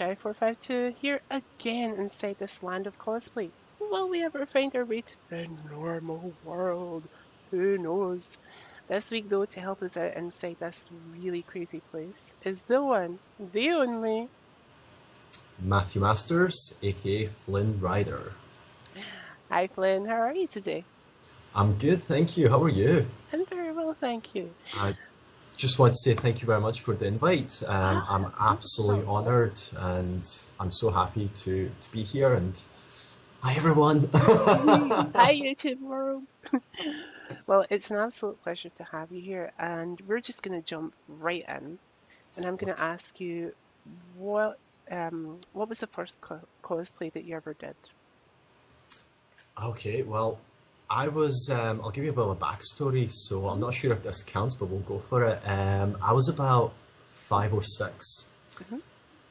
Jai452 here again inside this land of cosplay. Will we ever find our way to the normal world? Who knows? This week, though, to help us out inside this really crazy place is the one, the only. Matthew Masters, aka Flynn Rider. Hi, Flynn. How are you today? I'm good, thank you. How are you? I'm very well, thank you. I just want to say thank you very much for the invite. I'm No absolutely problem. honoured and I'm so happy to be here. And hi, everyone. Hi, YouTube world. Well, it's an absolute pleasure to have you here, and we're just going to jump right in. And I'm going to What? ask you what what was the first cosplay that you ever did? Okay, well, I'll give you a bit of a backstory. So I'm Hmm. not sure if this counts, but we'll go for it. I was about 5 or 6. Hmm.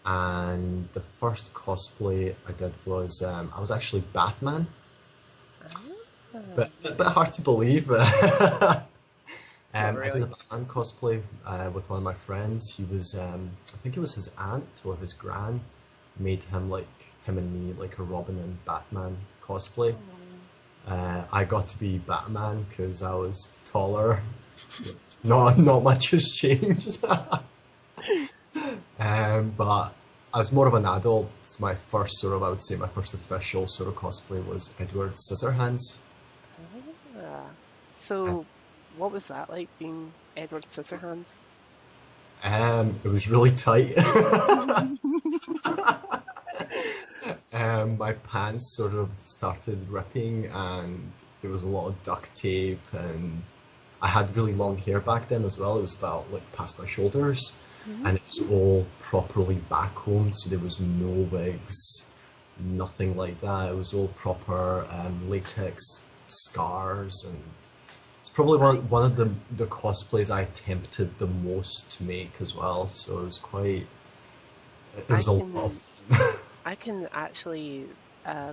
And the first cosplay I did was I was actually Batman. Ah, Bit hard to believe. not I did really. a Batman cosplay with one of my friends. He was, I think it was his aunt or his gran, made him and me like a Robin and Batman cosplay. Oh, I got to be Batman because I was taller. Not much has changed. But as more of an adult, my first sort of, I would say, my first official sort of cosplay was Edward Scissorhands. ah. So, what was that like being Edward Scissorhands? It was really tight. My pants sort of started ripping, and there was a lot of duct tape, and I had really long hair back then as well. It was about like past my shoulders, Mhm. and it was all properly backcombed, so there was no wigs, nothing like that. It was all proper latex scars, and it's probably I one of the cosplays I attempted the most to make as well. So it was quite. It I was a lot of can fun. I can actually I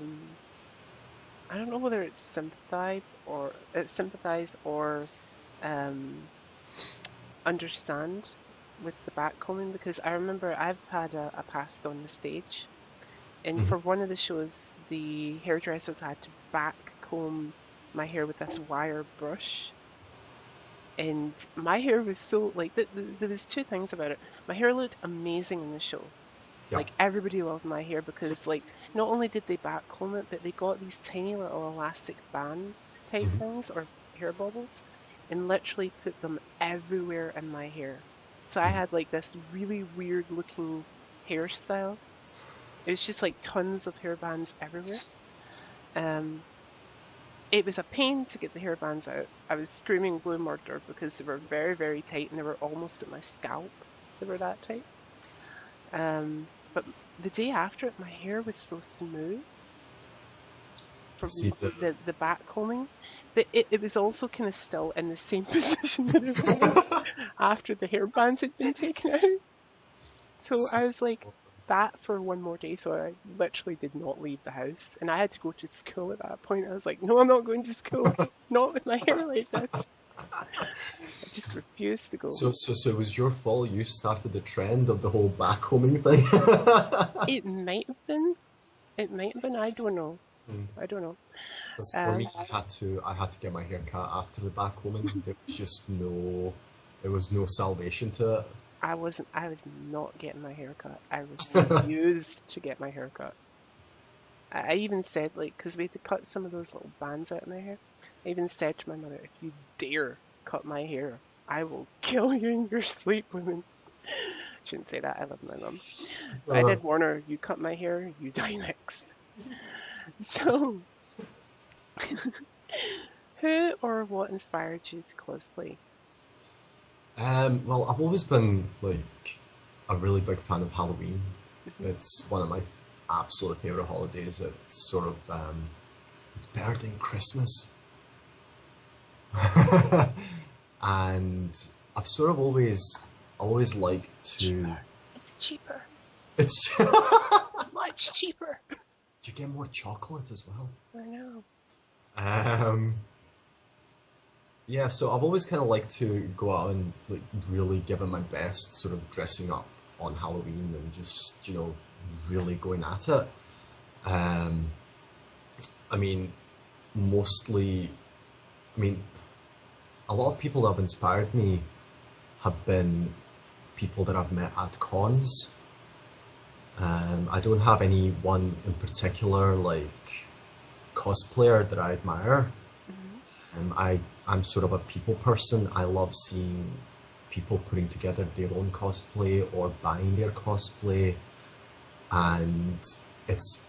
don't know whether it's sympathize or um understand with the backcombing, because I remember I've had a past on the stage, and Mhm. for one of the shows, the hairdressers had to backcomb my hair with this wire brush, and my hair was so like there was two things about it. My hair looked amazing in the show. Yeah. Like everybody loved my hair because like not only did they backcomb it, but they got these tiny little elastic band type Mhm. things or hair bobbles and literally put them everywhere in my hair. So I Mhm. had like this really weird looking hairstyle. It was just like tons of hair bands everywhere. Um, it was a pain to get the hair bands out. I was screaming blue murder because they were very, very tight and they were almost at my scalp. They were that tight. But the day after it, my hair was so smooth See from the the back combing, but it was also kind of still in the same position that it was after the hair bands had been taken out. So see, I was like, that for one more day. So I literally did not leave the house. And I had to go to school at that point. I was like, no, I'm not going to school. Not with my hair like this. I just refused to go. so it was your fault. You started the trend of the whole backcombing thing. It might have been. It might have been. I don't know. I don't know. Because for me, Um, I had to get my hair cut after the backcombing. There was no salvation to it. I was not getting my hair cut. I refused to get my hair cut. I even said, like, because we had to cut some of those little bands out of my hair. I even said to my mother, if you dare cut my hair, I will kill you in your sleep, woman. Shouldn't say that. I love my mum. But I Uh, did warn her, you cut my hair, you die next. So, who or what inspired you to cosplay? well, I've always been like a really big fan of Halloween. Hmm. It's one of my absolute favorite holidays. It's sort of it's better than Christmas, and I've sort of always liked to. Cheaper. It's cheaper. It's Much cheaper. you get more chocolate as well. I know. Um, yeah, so I've always kind of liked to go out and like really give it my best, sort of dressing up on Halloween and just really going at it. Um, I mean, mostly, I mean, a lot of people that have inspired me have been people that I've met at cons. I don't have any one in particular, like cosplayer that I admire. Hmm. I'm sort of a people person. I love seeing people putting together their own cosplay or buying their cosplay, and it's.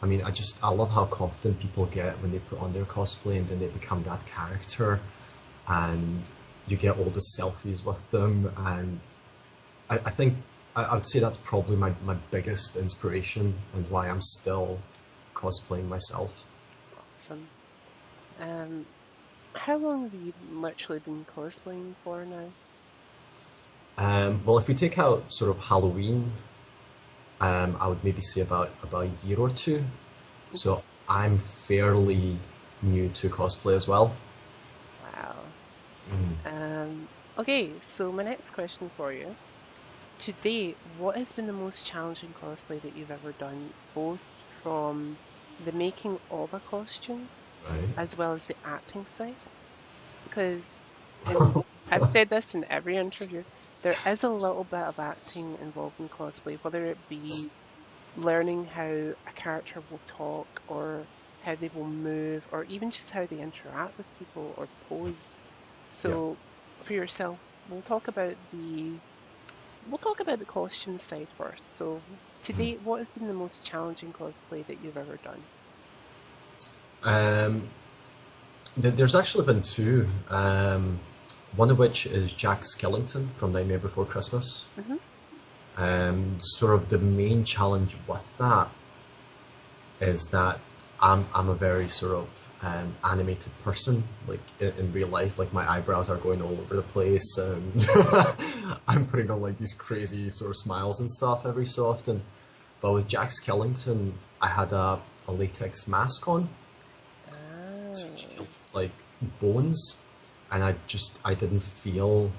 I mean, I love how confident people get when they put on their cosplay and then they become that character, and you get all the selfies with them, and I think I would say that's probably my biggest inspiration and why I'm still cosplaying myself. Awesome. Um, how long have you literally been cosplaying for now? Well, if we take out sort of Halloween, I would maybe say about a year or two. Okay. So I'm fairly new to cosplay as well. Wow. Okay, so my next question for you. Today, what has been the most challenging cosplay that you've ever done, both from the making of a costume Right. as well as the acting side? Because in I've said this in every interview, there is a little bit of acting involved in cosplay, whether it be learning how a character will talk or how they will move or even just how they interact with people or pose. Yeah. So for yourself, we'll talk about the costume side first. So to date, what has been the most challenging cosplay that you've ever done? Um, there's actually been two. One of which is Jack Skellington from Nightmare Before Christmas. Hmm. Sort of the main challenge with that is that I'm a very sort of animated person. Like in real life, like my eyebrows are going all over the place, and I'm putting on like these crazy sort of smiles and stuff every so often. But with Jack Skellington, I had a latex mask on to make it Ah. look like bones, and I didn't feel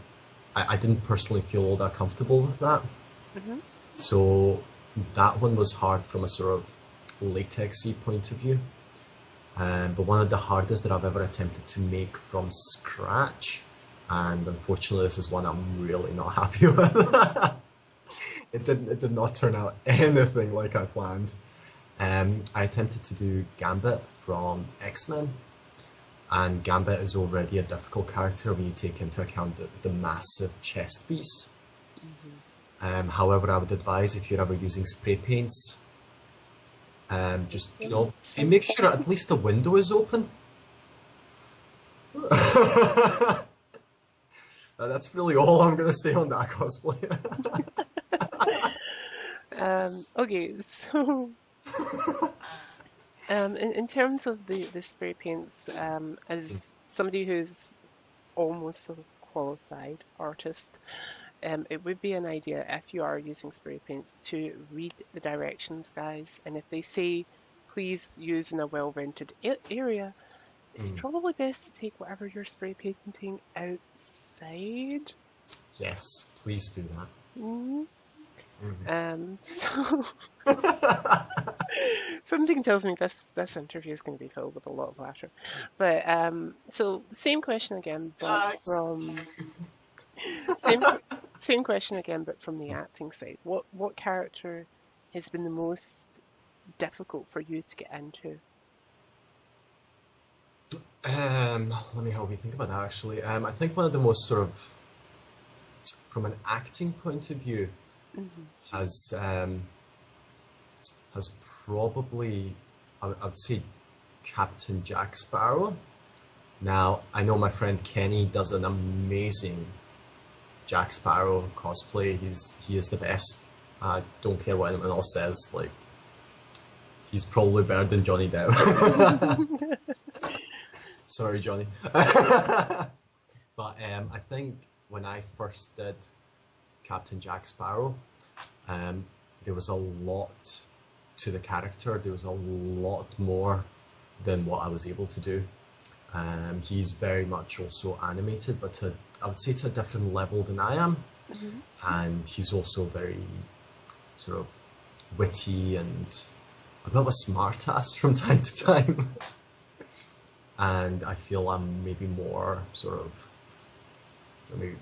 I didn't personally feel all that comfortable with that. Hmm. So that one was hard from a sort of latexy point of view. But one of the hardest that I've ever attempted to make from scratch, and unfortunately this is one I'm really not happy with. It did not turn out anything like I planned. I attempted to do Gambit from X-Men, and Gambit is already a difficult character when you take into account the massive chest piece. Hmm. However, I would advise if you're ever using spray paints, just make sure at least the window is open. That's really all I'm gonna say on that cosplay. Okay, so in terms of the spray paints, as somebody who's almost a qualified artist, it would be an idea if you are using spray paints to read the directions, guys. And if they say, please use in a well-rented area, it's probably best to take whatever you're spray painting outside. Yes, please do that. Mm. So something tells me this interview is going to be filled with a lot of laughter. But so same question again, but Thanks. from same qu- same question again, but from the acting side. What character has been the most difficult for you to get into? Let me help you think about that actually. I think one of the most sort of, from an acting point of view, Hmm. has has probably, I would say, Captain Jack Sparrow. Now, I know my friend Kenny does an amazing Jack Sparrow cosplay. He is the best. I don't care what anyone else says. Like, he's probably better than Johnny Depp. Sorry, Johnny. But I think when I first did Captain Jack Sparrow, um, there was a lot to the character. There was a lot more than what I was able to do. He's very much also animated, but I would say to a different level than I am. Hmm. And he's also very sort of witty and a bit of a smartass from time to time. And I feel I'm maybe more sort of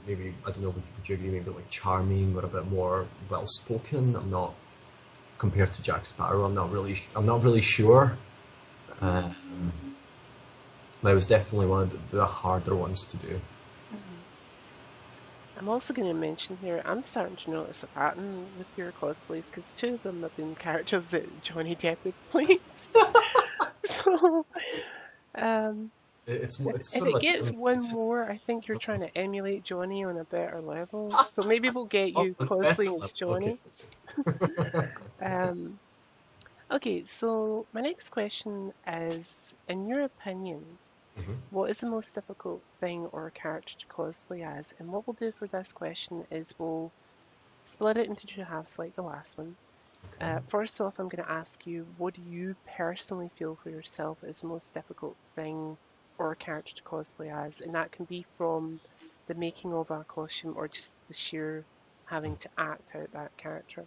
maybe I don't know. Would you agree? Maybe like charming, but a bit more well spoken. I'm not compared to Jack Sparrow. I'm not really sure. Um, that was definitely one of the harder ones to do. Mhm. I'm also going to mention here, I'm starting to notice a pattern with your cosplays because two of them have been characters that Johnny Depp would play. So, um, It's if sort of it a gets one template. more, I think you're trying to emulate Johnny on a better level. So maybe we'll get Oh, you on a better cosplaying as level. Okay. Johnny. Um, okay, so my next question is, in your opinion, Hmm. what is the most difficult thing or character to cosplay as? And what we'll do for this question is we'll split it into two halves like the last one. Okay. First off, I'm going to ask you, what do you personally feel for yourself is the most difficult thing or character to cosplay as? And that can be from the making of a costume or just the sheer having to act out that character.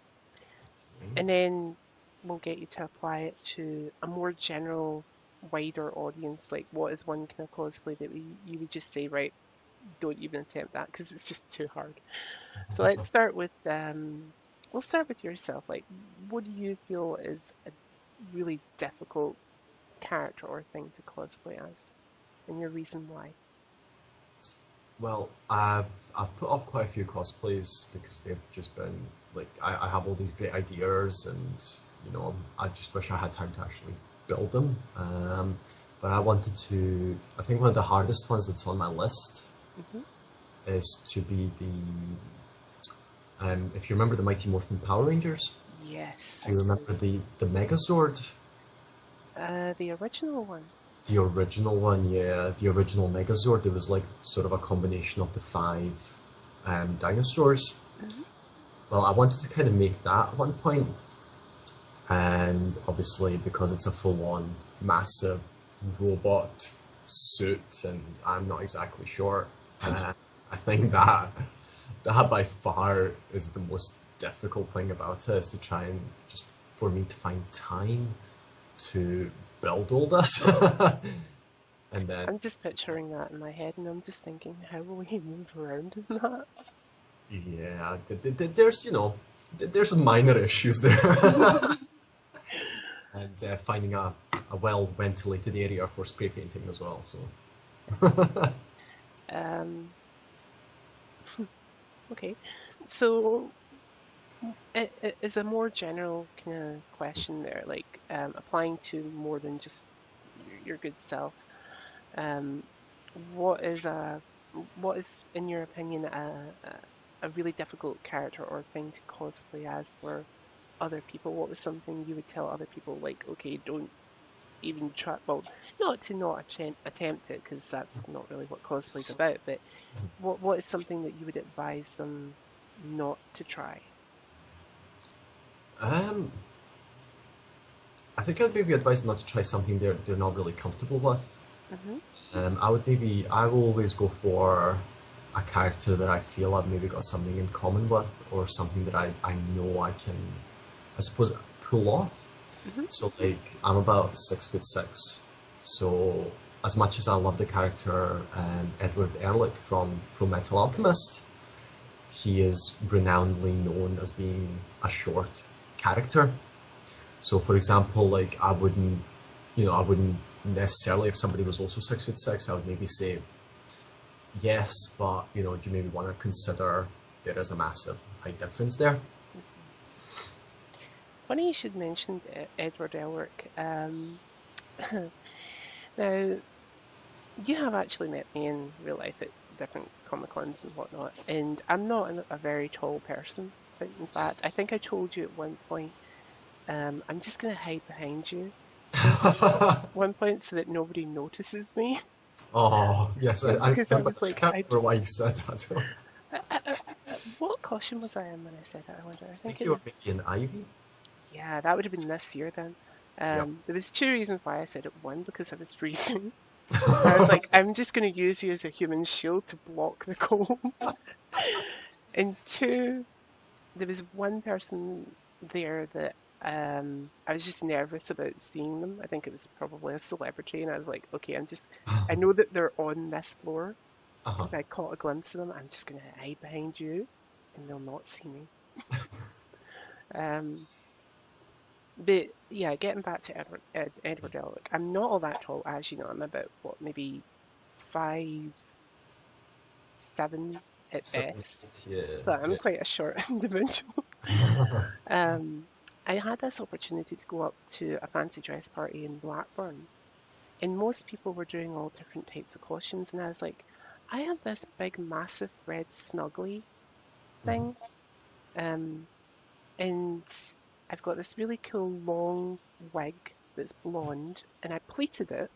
And then we'll get you to apply it to a more general, wider audience. Like, what is one kind of cosplay that you would just say, right, don't even attempt that because it's just too hard. So let's start with we'll start with yourself. Like, what do you feel is a really difficult character or thing to cosplay as, and your reason why? Well, I've put off quite a few cosplays because they've just been like I have all these great ideas and I just wish I had time to actually build them. But I wanted to. I think one of the hardest ones that's on my list Hmm. is to be the. If you remember the Mighty Morphin Power Rangers, Yes, do I you do. remember the Megazord? The original one. The original one, yeah, the original Megazord. It was like sort of a combination of the five dinosaurs. Hmm. Well, I wanted to kind of make that at one point, and obviously because it's a full-on massive robot suit, and I'm not exactly sure. I think that by far is the most difficult thing about it is to try and just for me to find time to build all this, and then I'm just picturing that in my head, and I'm just thinking, how will he move around in that? yeah, there's there's minor issues there, and finding a well ventilated area for spray painting as well. So. Um, okay, so it is a more general kind of question there, like applying to more than just your good self. Um, what is a what is, in your opinion, a really difficult character or thing to cosplay as for other people? What was something you would tell other people, like, okay, don't even try, well, not to not attempt it, because that's not really what cosplay is about, but what is something that you would advise them not to try? Um, I think I'd maybe advise them not to try something they're not really comfortable with. Hmm. I will always go for a character that I feel I've maybe got something in common with, or something that I know I can, I suppose, pull off. Hmm. So like I'm about 6'6", so as much as I love the character Edward Ehrlich from Full Metal Alchemist, he is renownedly known as being a short character. So, for example, like I wouldn't necessarily if somebody was also 6'6", I would maybe say yes, but do you maybe want to consider there is a massive height difference there? Funny you should mention Edward Elric. Now, you have actually met me in real life at different Comic Cons and whatnot, and I'm not a very tall person. In fact, I think I told you at one point, I'm just going to hide behind you at one point so that nobody notices me. Oh yes, I Because I remember. was I like, can't remember why you said that. what costume was I in when I said that? I wonder. I I think think it you were was, maybe an Ivy. yeah, that would have been this year then. Yep. There was two reasons why I said it. One, because I was freezing. I was like, I'm just going to use you as a human shield to block the cold. And two, there was one person there that I was just nervous about seeing them. I think it was probably a celebrity, and I was like, okay, I know that they're on this floor, and Uh-huh. if I caught a glimpse of them, I'm just gonna hide behind you, and they'll not see me. Um, but yeah, getting back to Edward Elric, I'm not all that tall, as you know. I'm about what, maybe 5'7" at Seven, best. eight, yeah, So I'm yeah. quite a short individual. Um, I had this opportunity to go up to a fancy dress party in Blackburn, and most people were doing all different types of costumes, and I was like, I have this big, massive red snuggly Mhm. thing, um, and I've got this really cool long wig that's blonde, and I pleated it,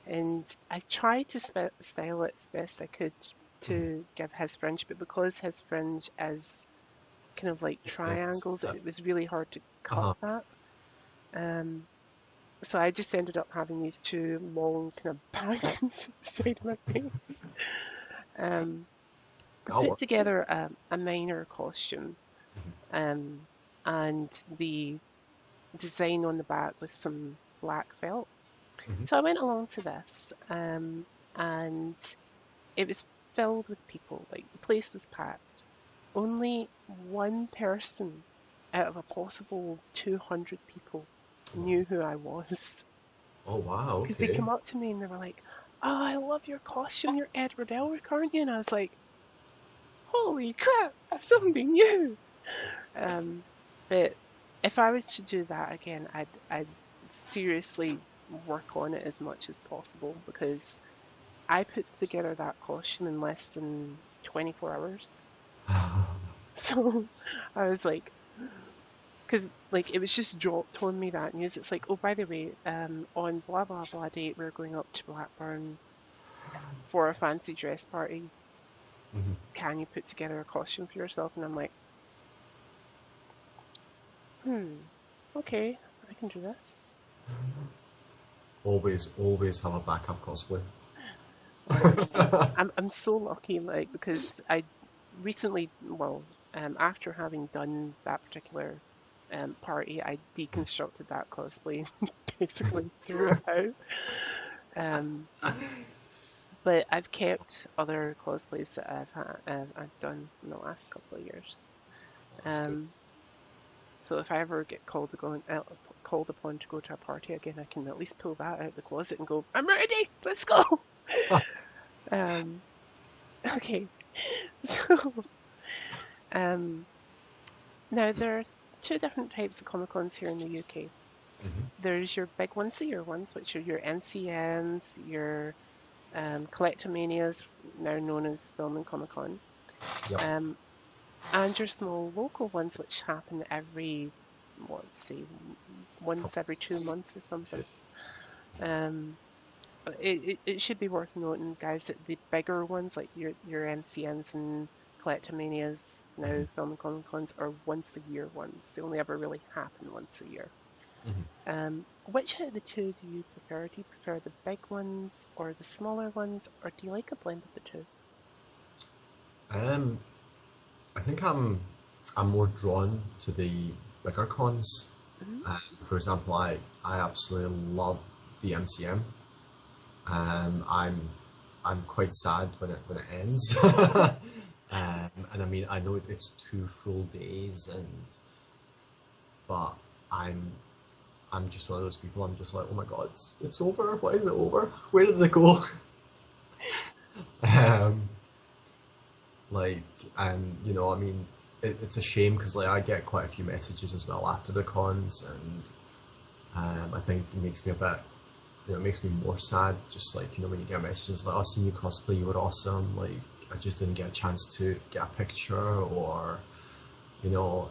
and I tried to style it as best I could Mhm. to give his fringe, but because his fringe is kind of like Thick. triangles, it was really hard to cut Uh-huh. that. Um, so I just ended up having these two long kind of bangs on the side of my face. Um, I That put works. together a minor costume, um, and the design on the back with some black felt. Mm-hmm. So I went along to this, and it was filled with people. Like the place was packed. Only one person out of a possible 200 people knew who I was. Oh wow, Because they okay. come up to me and they were like, "Oh, I love your costume. You're Edward Elric, aren't you?" And I was like, "Holy crap, somebody knew." Um, but if I was to do that again, I'd seriously work on it as much as possible because I put together that costume in less than 24 hours. So I was like, because like it was just dropped on me that news. It's like, oh, by the way, on blah blah blah date, we're going up to Blackburn for a fancy dress party. Mhm. Can you put together a costume for yourself? And I'm like, okay, I can do this. Always have a backup cosplay. Well, I'm so lucky, like because I recently, well, after having done that particular party, I deconstructed that cosplay basically throughout. Um, but I've kept other cosplays that I've done in the last couple of years. That's good. Um, so if I ever get called upon to go to a party again, I can at least pull that out of the closet and go, I'm ready. Let's go. Um, okay. So um, now there are two different types of Comic Cons here in the UK. Hmm. There's your big once a year ones, which are your NCNs, your Collectomanias, now known as Film and Comic Con. Yep. Um, and your small local ones, which happen every, what, say, once Couple every two months. months or Yeah. something. Um, it should be worth noting, guys, that the bigger ones, like your MCNs and Collectomanias, now Film and Comic Cons, are once a year ones. They only ever really happen once a year. Which out of the two do you prefer? Do you prefer the big ones or the smaller ones, or do you like a blend of the two? Um, I think I'm more drawn to the bigger cons. Hmm. For example, I absolutely love the MCM. I'm quite sad when it ends. And I mean I know it's 2 full days, and but I'm I'm just one of those people. I'm just like, oh my god, it's over. Why is it over? Where did it go? um, like, and I mean, it's a shame because like I get quite a few messages as well after the cons, and I think it makes me a bit, it makes me more sad. Just like when you get messages like, "Oh, I seen you cosplay, you were awesome." Like, I just didn't get a chance to get a picture, or you know,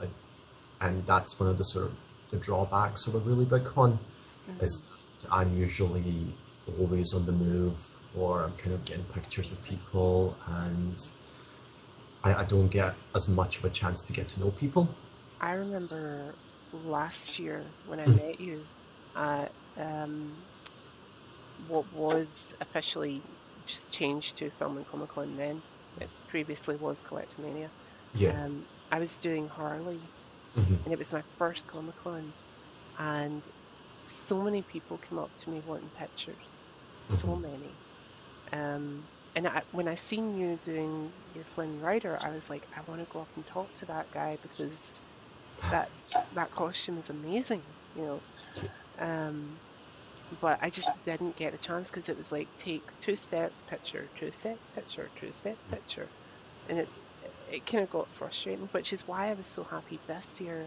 and that's one of the sort of the drawbacks of a really big con Hmm. is that I'm usually always on the move, or I'm kind of getting pictures with people, and I don't get as much of a chance to get to know people. I remember last year when I met you at what was officially just changed to Film and Comic Con then. It previously was Collectomania. Yeah. I was doing Harley, Mhm. and it was my first Comic Con, and so many people came up to me wanting pictures, so Mhm. many. And when I seen you doing your Flynn Rider, I was like, I want to go up and talk to that guy because that that costume is amazing, you know. Um, but I just didn't get a chance because it was like take 2 steps, picture, 2 steps, picture, 2 steps, picture, and it kind of got frustrating, which is why I was so happy this year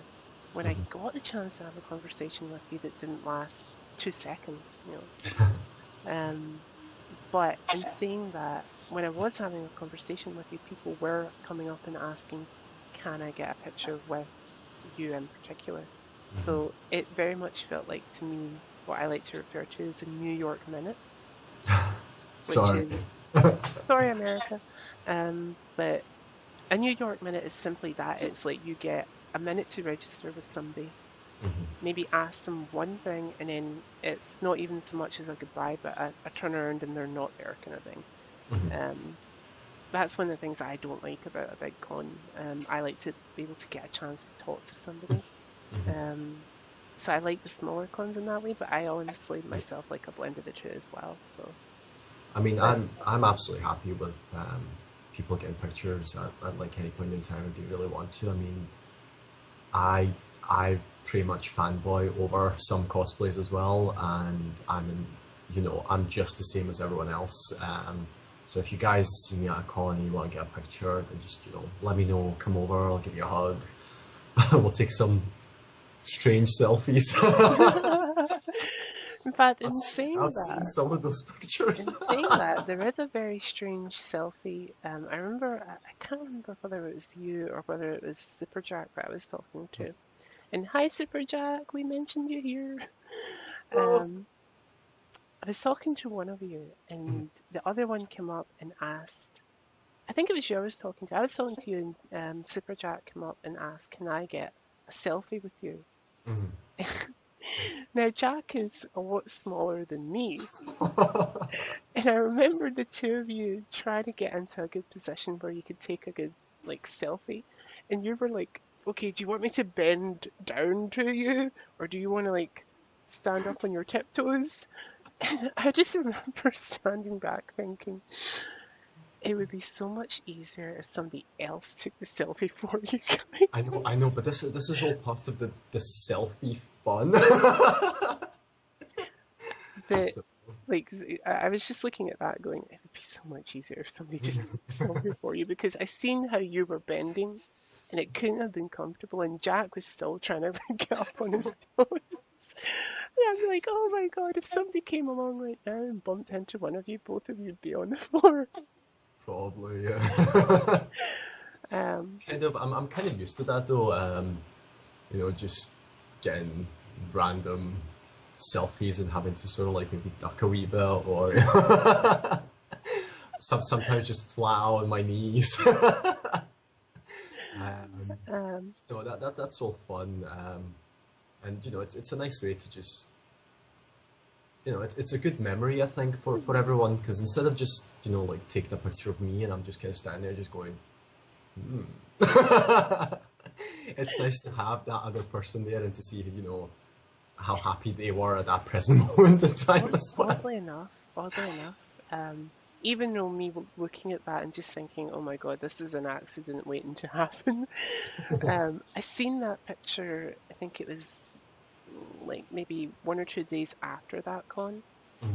when I Mhm. got the chance to have a conversation with you that didn't last 2 seconds, you know. But in saying that, when I was having a conversation with you, people were coming up and asking, can I get a picture with you in particular? So it very much felt like to me what I like to refer to as a New York minute, which Sorry. is, sorry, America. But a New York minute is simply that. It's like you get a minute to register with somebody, maybe ask them one thing, and then it's not even so much as a goodbye, but a turn around and they're not there kind of thing. Um, that's one of the things I don't like about a big con. I like to be able to get a chance to talk to somebody. Um, so I like the smaller cons in that way, but I honestly Yeah. myself like a blend of the two as well. So, I mean, but I'm absolutely happy with people getting pictures at like any point in time if they really want to. I mean, I I pretty much fanboy over some cosplays as well, and I'm just the same as everyone else. So if you guys see me at a con and you want to get a picture, then just let me know. Come over, I'll give you a hug. We'll take some strange selfies. in fact, I've seen some of those pictures. in saying that, there is a very strange selfie. I remember, I can't remember whether it was you or whether it was Superjack that I was talking to. And hi, Superjack, we mentioned you here. Oh. Um, I was talking to one of you, and the other one came up and asked, I think it was you I was talking to. I was talking to you, and Superjack came up and asked, can I get a selfie with you? Now, Jack is a lot smaller than me, and I remember the two of you trying to get into a good position where you could take a good, like, selfie, and you were like, okay, do you want me to bend down to you, or do you want to, like, stand up on your tiptoes? I just remember standing back thinking, it would be so much easier if somebody else took the selfie for you guys. I know, but this is all part of the selfie fun. But So, like, I was just looking at that going, it would be so much easier if somebody just took the selfie for you because I seen how you were bending and it couldn't have been comfortable and Jack was still trying to get up on his toes. And I'm like, oh my God, if somebody came along right now and bumped into one of you, both of you'd be on the floor. probably, yeah. Um, I'm kind of used to that though. Just getting random selfies and having to sort of like maybe duck a wee bit or sometimes just flat out on my knees. um, um, no, that's all fun. And it's a nice way to just it's a good memory I think for everyone because instead of just like taking a picture of me and I'm just kind of standing there just going, it's nice to have that other person there and to see how happy they were at that present moment in time as well. oddly enough, um, even though me looking at that and just thinking, oh my God, this is an accident waiting to happen. I seen that picture, I think it was like maybe 1 or 2 days after that con.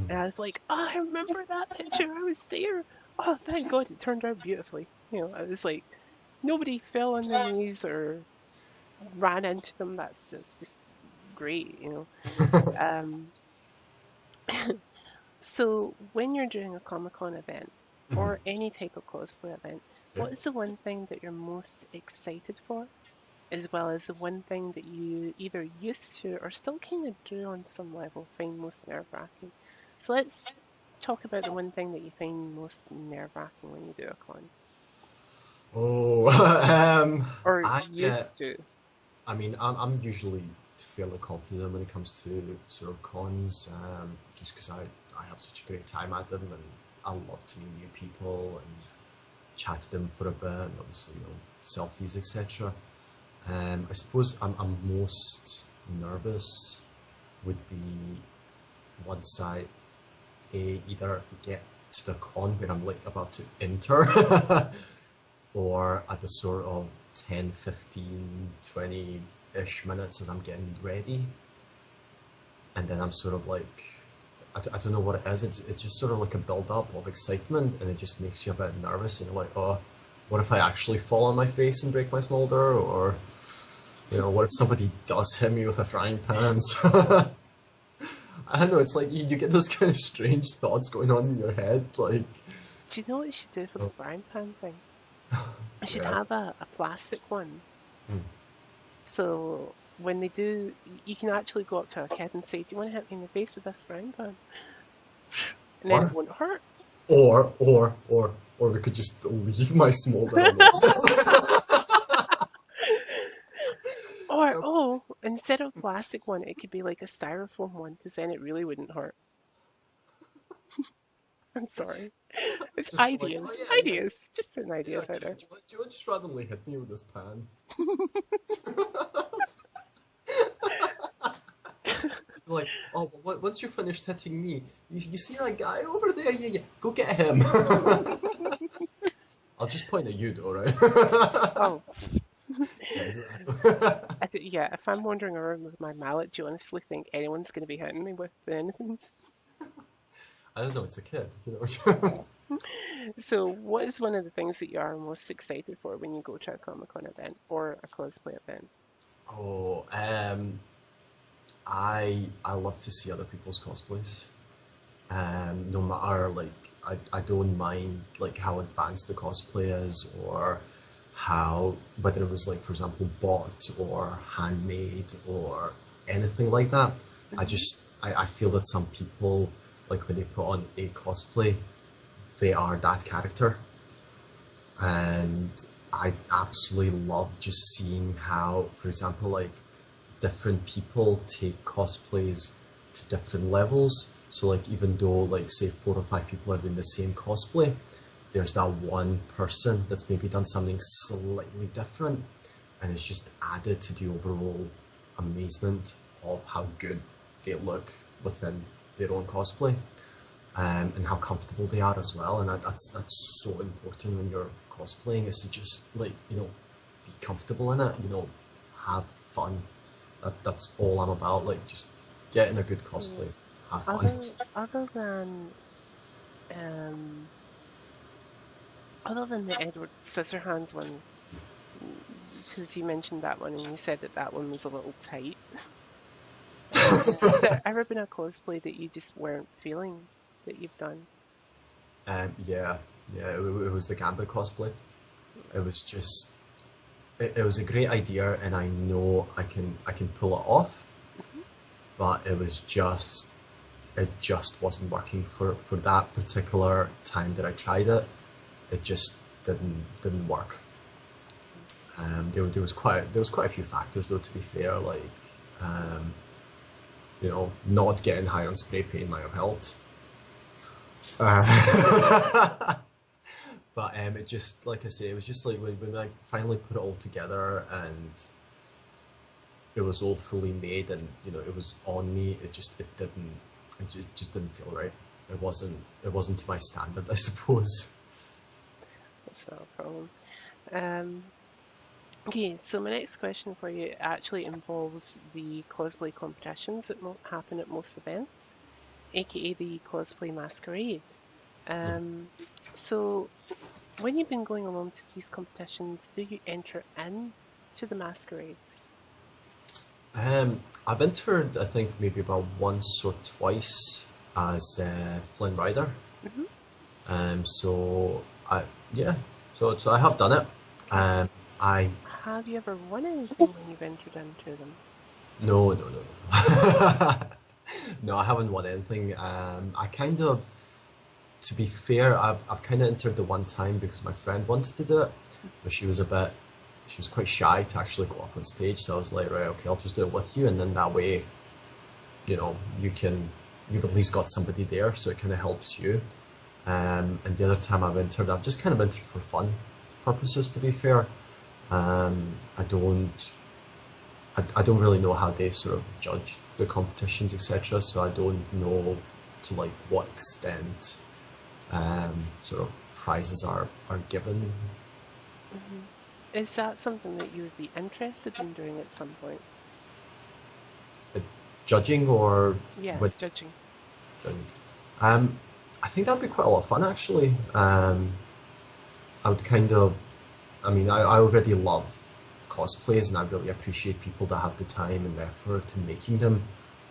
And I was like, oh, I remember that picture. I was there. Oh, thank God it turned out beautifully. I was like, nobody fell on their knees or ran into them. That's just great. Um, so when you're doing a Comic Con event or any type of cosplay event, Yeah. what is the one thing that you're most excited for? As well as the one thing that you either used to or still kind of do on some level find most nerve-wracking. So let's talk about the one thing that you find most nerve-wracking when you do a con, Oh, or I used get. to. I mean, I'm usually fairly confident when it comes to sort of cons, just because I have such a great time at them, and I love to meet new people and chat to them for a bit, and obviously selfies etc. I suppose I'm most nervous would be once I either get to the con where I'm like about to enter or at the sort of 10, 15, 20-ish minutes as I'm getting ready. And then I'm sort of like, I don't know what it is. It's just sort of like a build up of excitement, and it just makes you a bit nervous. And you're like, oh, what if I actually fall on my face and break my smolder? Or, what if somebody does hit me with a frying pan? So, I don't know, it's like you get those kind of strange thoughts going on in your head. Like, Do you know what you should do for the oh, frying pan thing? I should yeah. have a plastic one. Hmm. So when they do, you can actually go up to a kid and say, "Do you want to hit me in the face with this frying pan?" And then it Or, won't hurt. or we could just leave my smolder on the Or, oh, instead of plastic one, it could be like a styrofoam one, because then it really wouldn't hurt. I'm sorry. It's just be like, oh ideas. yeah, yeah, Ideas. Just putting yeah, ideas out kid, there. do you want to just randomly hit me with this pan? Like, oh, once you finished hitting me, you see that guy over there? Yeah, yeah, go get him. I'll just point at you though, right? Oh, Yeah, exactly. yeah, if I'm wandering around with my mallet, do you honestly think anyone's going to be hitting me with anything? I don't know, it's a kid, you know. So, what is one of the things that you are most excited for when you go to a Comic Con event or a cosplay event? Oh, I love to see other people's cosplays. No matter like I don't mind like how advanced the cosplay is or how whether it was like for example bought or handmade or anything like that. Hmm. I feel that some people like when they put on a cosplay, they are that character. And I absolutely love just seeing how, for example, like different people take cosplays to different levels. So like even though like say 4 or 5 people are doing the same cosplay, there's that one person that's maybe done something slightly different, and it's just added to the overall amazement of how good they look within their own cosplay, and how comfortable they are as well. And that's so important when you're cosplaying is to just like be comfortable in it. Have fun. That's all I'm about. Like just getting a good Yeah. cosplay, have fun. Other than um, other than the Edward Scissorhands one, because you mentioned that one and you said that that one was a little tight. Has there ever been a cosplay that you just weren't feeling that you've done? Yeah, yeah. It was the Gambit cosplay. It was just it was a great idea, and I know I can pull it off, Mhm. but it just wasn't working for that particular time that I tried it. It just didn't work. There was quite a few factors though. To be fair, like um, not getting high on spray paint might have helped. But it just like I say, it was just like when I finally put it all together and it was all fully made and it was on me. It just didn't feel right. It wasn't to my standard, I suppose. That's not a problem. Um, okay, so my next question for you actually involves the cosplay competitions that happen at most events, aka the cosplay masquerade. Um, so when you've been going along to these competitions, do you enter in to the masquerades? I've entered, I think, maybe about once or twice as Flynn Rider. Hmm. So yeah, so I have done it. Um, I Have you ever won anything when you've entered into them? No, no, no, no. No, I haven't won anything. I kind of, to be fair, I've kind of entered the one time because my friend wanted to do it, but she was quite shy to actually go up on stage. So I was like, right, okay, I'll just do it with you, and then that way, you've at least got somebody there, so it kind of helps you. And the other time I've just kind of entered for fun purposes, to be fair. I don't really know how they sort of judge the competitions, etc. So I don't know to like what extent sort of prizes are given. Hmm. Is that something that you would be interested in doing at some point? Uh, Judging or Yeah, with judging. judging. Um, I think that'd be quite a lot of fun actually. I would kind of, I mean, I already love cosplays and I really appreciate people that have the time and effort in making them.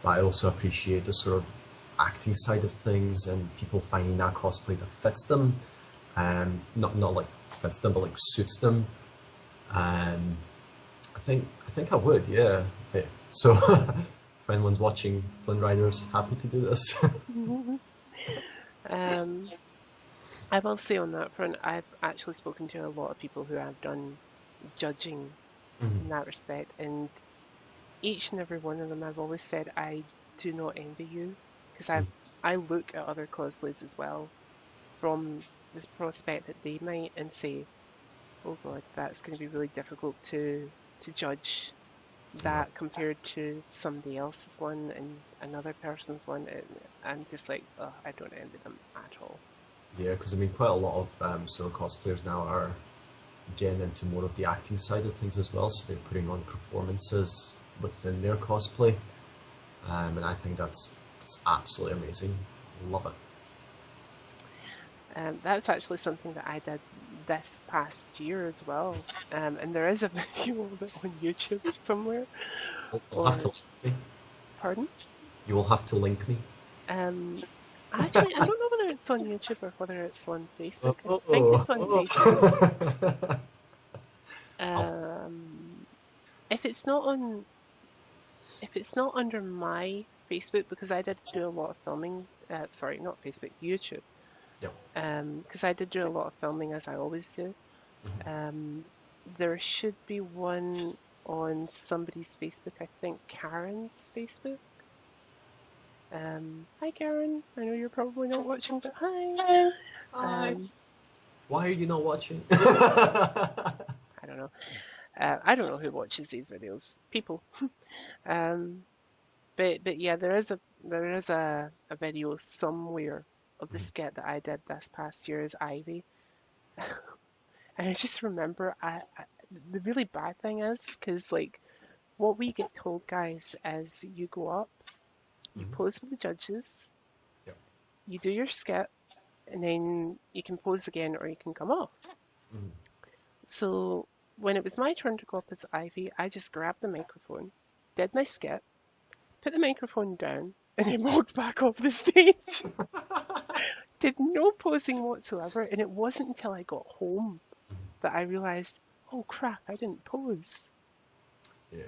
But I also appreciate the sort of acting side of things and people finding that cosplay that fits them. Not like fits them, but like suits them. Um, I think I would, yeah. Hey, so if anyone's watching, Flynn Riders, happy to do this. Um, I will say on that front, I've actually spoken to a lot of people who have done judging in that respect, and each and every one of them, I've always said, I do not envy you because I look at other cosplays as well from this prospect that they might and say, oh God, that's going to be really difficult to judge Yeah. that compared to somebody else's one and another person's one. And I'm just like, oh, I don't envy them at all. Yeah, because I mean, quite a lot of sort of cosplayers now are getting into more of the acting side of things as well. So they're putting on performances within their cosplay, and I think that's it's absolutely amazing. Love it. That's actually something that I did this past year as well. And there is a video of it on YouTube somewhere. You'll have to Or, link me. pardon? You will have to link me. Um, actually, I don't know whether it's on YouTube or whether it's on Oh, Facebook. I think oh, it's on Facebook. oh. I'll, Um, if it's not on, if it's not under my Facebook, because I did do a lot of filming. Sorry, not Facebook, YouTube. yeah. Because I did do a lot of filming as I always do. Um, there should be one on somebody's Facebook. I think Karen's Facebook. Hi Karen. I know you're probably not watching, but hi. Hi. Um, Why are you not watching? I don't know. I don't know who watches these videos. People. Um, but yeah, there is a video somewhere of the skit that I did this past year as Ivy, and I just remember the really bad thing is because like what we get told, guys, is you go up, you Mhm. pose with the judges, Yep. you do your skit, and then you can pose again or you can come off. Mhm. So when it was my turn to go up as Ivy, I just grabbed the microphone, did my skit, put the microphone down, and then walked back off the stage. Did no posing whatsoever, and it wasn't until I got home that I realized, oh crap, I didn't pose. Yeah.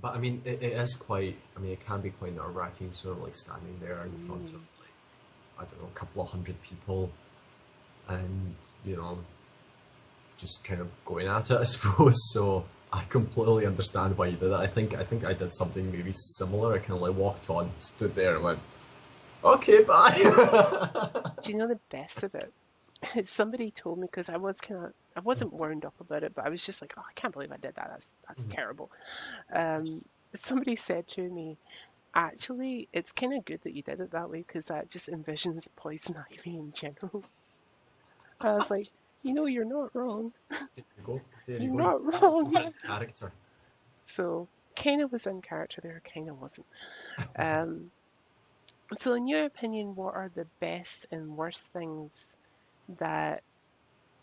But I mean, it is quite, I mean, it can be quite nerve-wracking, sort of like standing there in front of Mm. like, I don't know, a couple of hundred people and, you know, just kind of going at it, I suppose. So I completely understand why you did it. I think I did something maybe similar. I kind of like walked on, stood there and went, okay, bye. Do you know the best of it? Somebody told me because I wasn't wound up about it, but I was just like, oh, I can't believe I did that. That's terrible. Um, somebody said to me, actually, it's kind of good that you did it that way because that just envisions poison ivy in general. I was like, you're not wrong. There you go. There you You're go. You not wrong. was in character. So kind of was in character there, kind of wasn't. Um, so in your opinion, what are the best and worst things that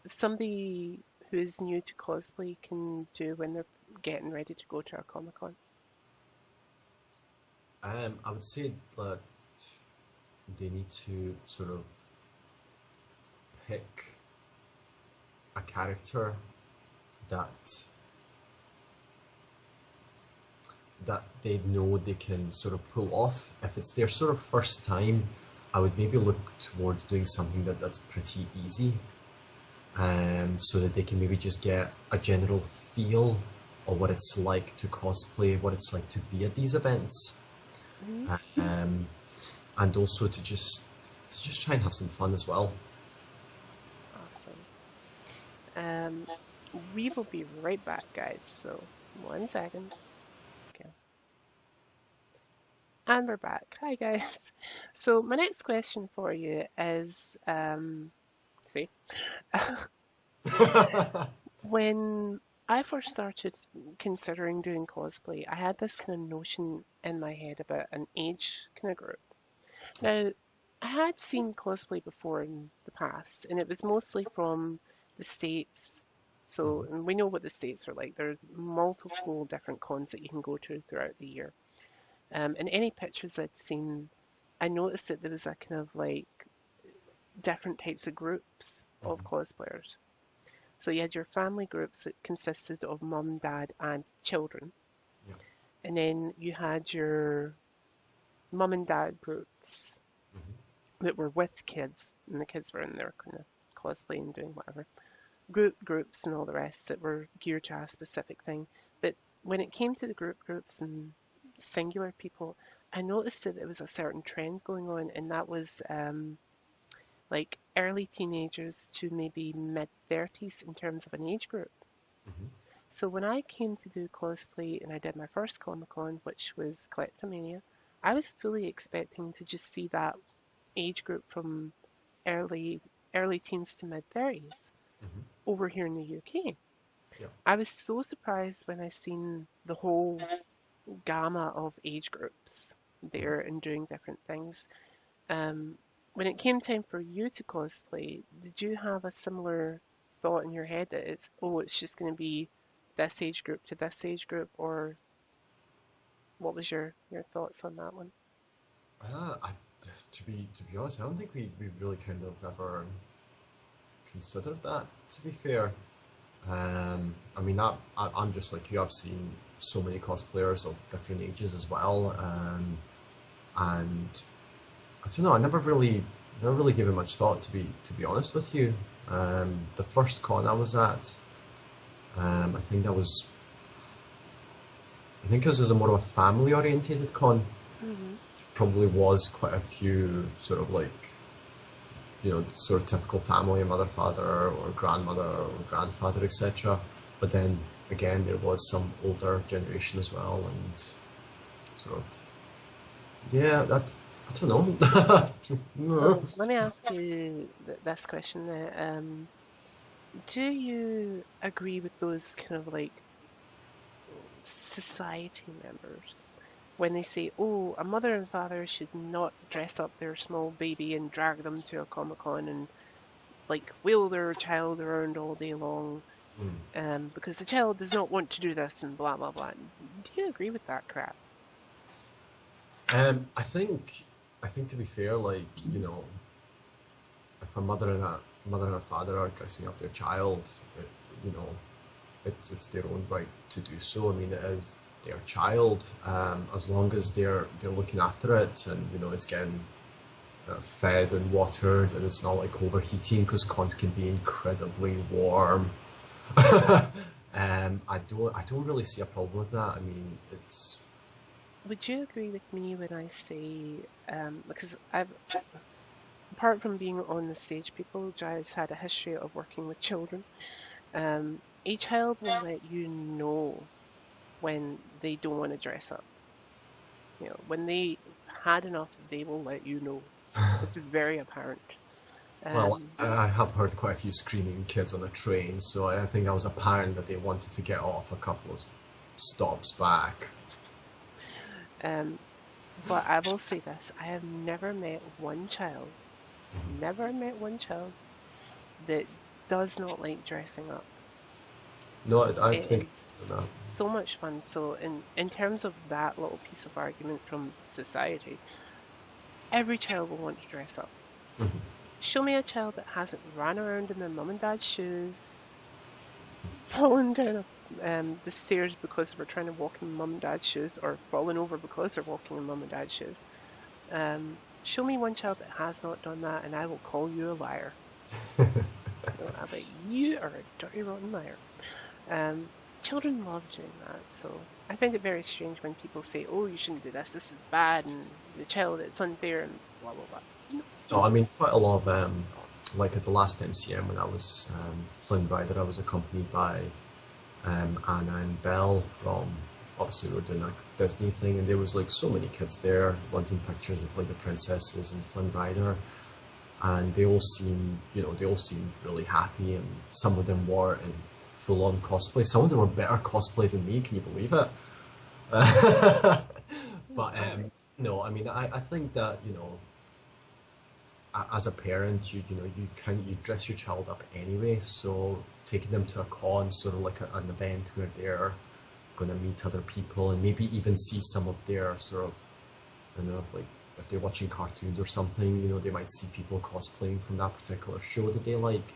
somebody who is new to cosplay can do when they're getting ready to go to a Comic Con? I would say that they need to sort of pick a character that that they know they can sort of pull off. If it's their sort of first time, I would maybe look towards doing something that's pretty easy, so that they can maybe just get a general feel of what it's like to cosplay, what it's like to be at these events, Mhm. um, and also to just try and have some fun as well. Awesome. Um, We will be right back, guys. So, 1 second. Okay. And we're back. Hi, guys. So, my next question for you is see, when I first started considering doing cosplay, I had this kind of notion in my head about an age kind of group. Now, I had seen cosplay before in the past, and it was mostly from the States. So, and we know what the States are like. There's multiple different cons that you can go to throughout the year. And any pictures I'd seen, I noticed that there was a kind of like different types of groups of cosplayers. So you had your family groups that consisted of mum, dad, and children. Yeah. And then you had your mum and dad groups that were with kids, and the kids were in there kind of cosplaying, doing whatever. Groups and all the rest that were geared to a specific thing. But when it came to the groups and singular people, I noticed that there was a certain trend going on, and that was like early teenagers to maybe mid 30s in terms of an age group. Mm-hmm. So when I came to do cosplay and I did my first Comic Con, which was Kleptomania, I was fully expecting to just see that age group from early early teens to mid 30s Mm-hmm. over here in the UK. Yeah. I was so surprised when I seen the whole gamma of age groups there and doing different things. Um, when it came time for you to cosplay, did you have a similar thought in your head that it's just going to be this age group to this age group, or what was your thoughts on that one? I, to be honest, I don't think we really kind of ever considered that. To be fair, I mean, I'm just like you. I've seen so many cosplayers of different ages as well, and I don't know. I never really gave it much thought to be honest with you. The first con I was at, I think this was a more of a family orientated con. Hmm. Probably was quite a few sort of like sort of typical family, mother, father, or grandmother, or grandfather, etc. But then again, there was some older generation as well, and sort of yeah, that I don't know. So let me ask you this question now. Do you agree with those kind of like society members when they say, oh, a mother and father should not dress up their small baby and drag them to a Comic Con and like wheel their child around all day long, because the child does not want to do this and blah blah blah. Do you agree with that crap? I think to be fair, like if a mother and a father are dressing up their child, it, you know, it's their own right to do so. I mean, it is their child, as long as they're looking after it, and it's getting fed and watered, and it's not like overheating because cons can be incredibly warm. I don't really see a problem with that. I mean, it's Would you agree with me when I say, because I've, apart from being on the stage, people, Jai's had a history of working with children. A child will let you know when they don't want to dress up. When they had enough, they will let you know. It's very apparent. well, Um, I have heard quite a few screaming kids on the train, so I think that was apparent that they wanted to get off a couple of stops back. um, but I will say this, I have never met one child that does not like dressing up. No, I It think is no. so much fun. So in terms of that little piece of argument from society, every child will want to dress up. Show me a child that hasn't ran around in their mum and dad's shoes, fallen down the stairs because they were trying to walk in mum and dad's shoes, or fallen over because they're walking in mum and dad's shoes. Show me one child that has not done that, and I will call you a liar. I'll be, you are a dirty, rotten liar. Um, Children love doing that, so I find it very strange when people say, "Oh, you shouldn't do this. This is bad," and the child it's unfair and blah blah blah. No, it's No, I not. mean quite a lot of like at the last MCM when I was Flynn Rider, I was accompanied by Anna and Belle from, obviously we were doing a Disney thing, and there was like so many kids there wanting pictures with like the princesses and Flynn Rider, and they all seemed, they all seemed really happy, and some of them were in full on cosplay. Some of them were better cosplay than me. Can you believe it? But Wow. no, I mean, I think that as a parent, you dress your child up anyway. So taking them to a con, sort of like an event where they're going to meet other people and maybe even see some of their sort of, I don't know, like if they're watching cartoons or something, they might see people cosplaying from that particular show that they like.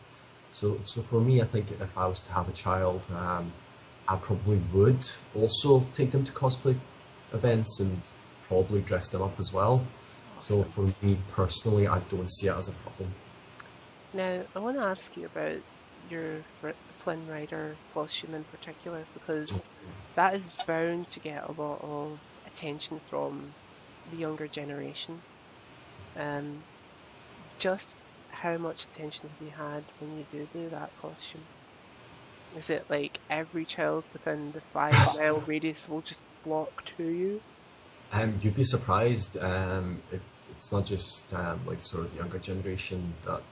So for me, I think if I was to have a child, I probably would also take them to cosplay events and probably dress them up as well. So Awesome. for me personally, I don't see it as a problem. Now, I want to ask you about your Flynn Rider costume in particular, because that is bound to get a lot of attention from the younger generation. Um, just how much attention have you had when you do that costume? Is it like every child within the 5 mile radius will just flock to you? You'd be surprised. It's not just like sort of the younger generation that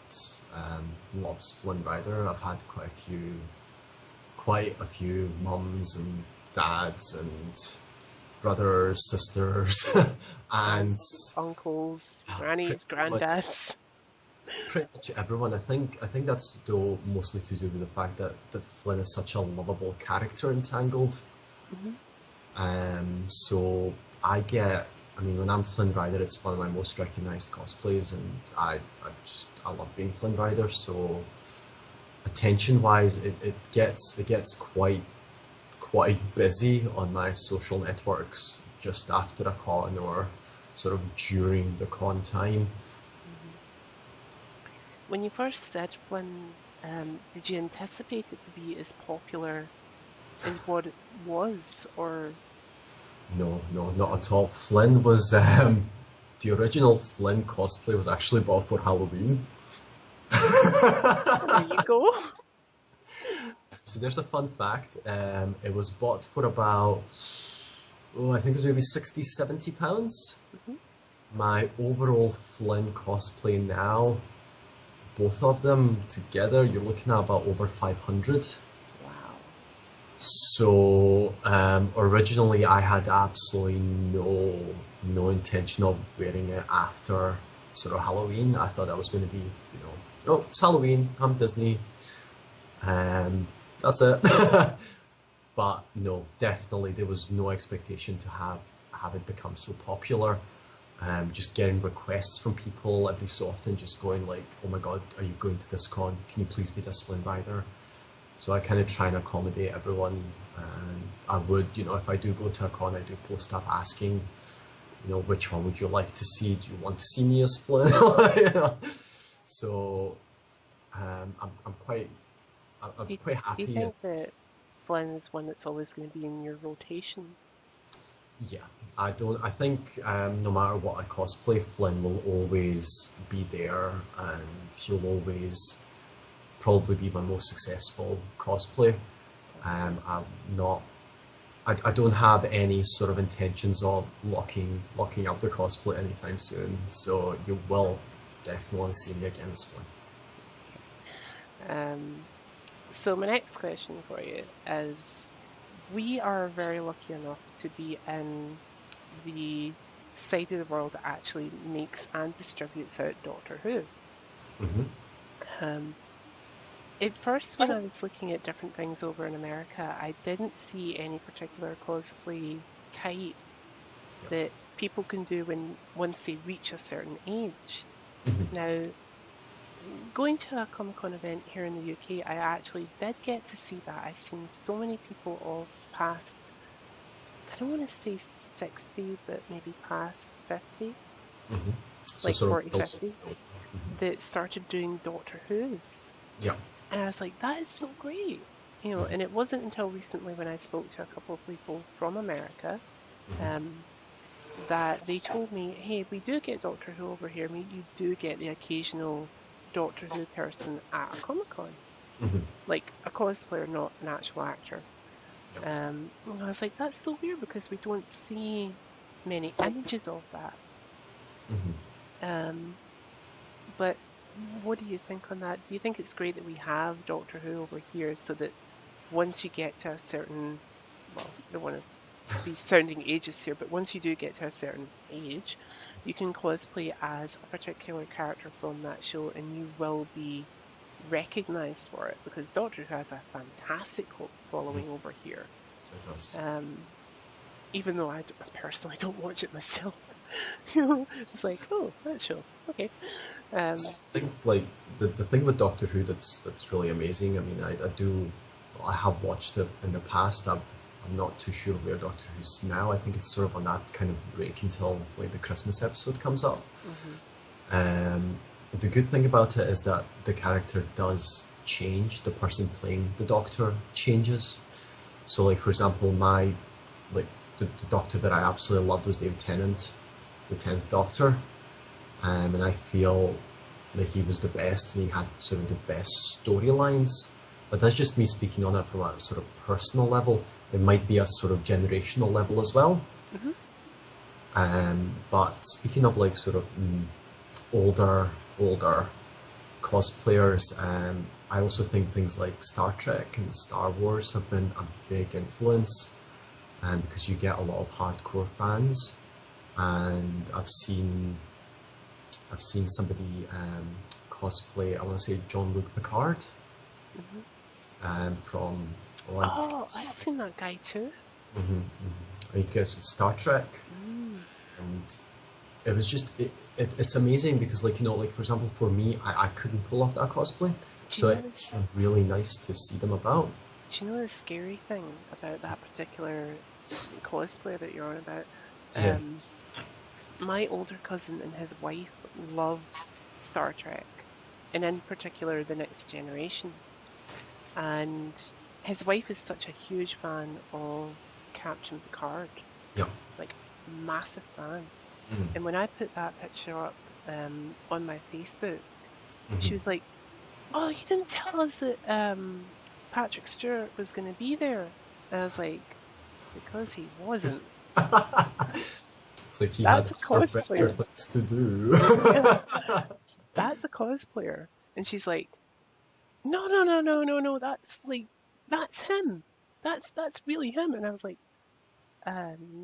loves Flynn Rider. I've had quite a few mums and dads and brothers, sisters, and Aunts, uncles, pretty grannies, much granddads. everyone. I think that's though mostly to do with the fact that Flynn is such a lovable character in Tangled. Hmm. So I mean, when I'm Flynn Rider, it's one of my most recognized cosplays, and I love being Flynn Rider. So attention-wise, it gets quite busy on my social networks just after a con or sort of during the con time. Hmm. When you first said Flynn, did you anticipate it to be as popular as what it was, or No, no, not at all. Flynn was the original Flynn cosplay was actually bought for Halloween. well, there you go. So there's a fun fact. It was bought for about, oh, I think it was maybe 60, 70 pounds. Hmm. My overall Flynn cosplay now, both of them together, you're looking at about over 500. Wow. So originally I had absolutely no intention of wearing it after sort of Halloween. I thought that was going to be, oh, it's Halloween, I'm Disney, um, that's it. But no, definitely there was no expectation to have it become so popular. Just getting requests from people every so often, just going like, "Oh my God, are you going to this con? Can you please be this Flynn Rider?" So I kind of try and accommodate everyone, and I would, if I do go to a con, I do post up asking, which one would you like to see? Do you want to see me as Flynn? You know? So I'm quite I'm Do you, quite do you happy. think that Flynn is one that's always going to be in your rotation? Yeah, I don't. I think no matter what I cosplay, Flynn will always be there, and he'll always probably be my most successful cosplay. Awesome. I'm not. I don't have any sort of intentions of locking up the cosplay anytime soon. So you will definitely see me again as Flynn. Um, so my next question for you is, we are very lucky enough to be in the side of the world that actually makes and distributes out Doctor Who. Hmm. Um, at first, when I was looking at different things over in America, I didn't see any particular cosplay type that people can do once they reach a certain age. Now, going to a Comic Con event here in the UK, I actually did get to see that. I've seen so many people of past, I don't want to say 60, but maybe past 50, So like sort of 40, 50, that started doing Doctor Who's. yeah. And I was like, that is so great. And it wasn't until recently when I spoke to a couple of people from America, um, that they told me, hey, we do get Doctor Who over here. You do get the occasional Doctor Who person at a Comic-Con, Hmm. like a cosplayer, not an actual actor. Yep. And I was like, that's so weird because we don't see many images of that. Hmm. Um, but what do you think on that? Do you think it's great that we have Doctor Who over here so that once you get to a certain, well, I don't want to be sounding ages here, but once you do get to a certain age, you can cosplay as a particular character from that show and you will be recognized for it because Doctor Who has a fantastic following over here. It does. Um, even though I personally don't watch it myself, it's like, oh, that show, okay. Um, I think like the thing with Doctor Who that's really amazing. I mean, I have watched it in the past. I'm not too sure where Doctor Who's now. I think it's sort of on that kind of break until like the Christmas episode comes up. mhm. Um, the good thing about it is that the character does change. The person playing the Doctor changes. So, like for example, like the Doctor that I absolutely loved was David Tennant, the 10th Doctor, and I feel like he was the best, and he had sort of the best storylines. But that's just me speaking on it from a sort of personal level. It might be a sort of generational level as well. Mhm. But speaking of like sort of older cosplayers, I also think things like Star Trek and Star Wars have been a big influence, because you get a lot of hardcore fans, and I've seen somebody cosplay. I want to say Jean-Luc Picard, Mhm. from. Oh, Oh, I've seen that guy too. I guess it's Star Trek, Mm. and it was just it's amazing because like like for example for me I couldn't pull off that cosplay, Do you so know it's really nice to see them about. Do you know the scary thing about that particular cosplay that you're on about? Yeah. Um, my older cousin and his wife love Star Trek, and in particular, The Next Generation. And his wife is such a huge fan of Captain Picard, Yeah. like massive fan. Mm. And when I put that picture up on my Facebook, she Hmm. was like, "Oh, you didn't tell us that Patrick Stewart was going to be there." And I was like, "Because he wasn't. It's like he had That's a better cosplayer. things to do. Yeah, that's a cosplayer." And she's like, "No, no, no, no, no, no. That's like that's him. That's really him." And I was like,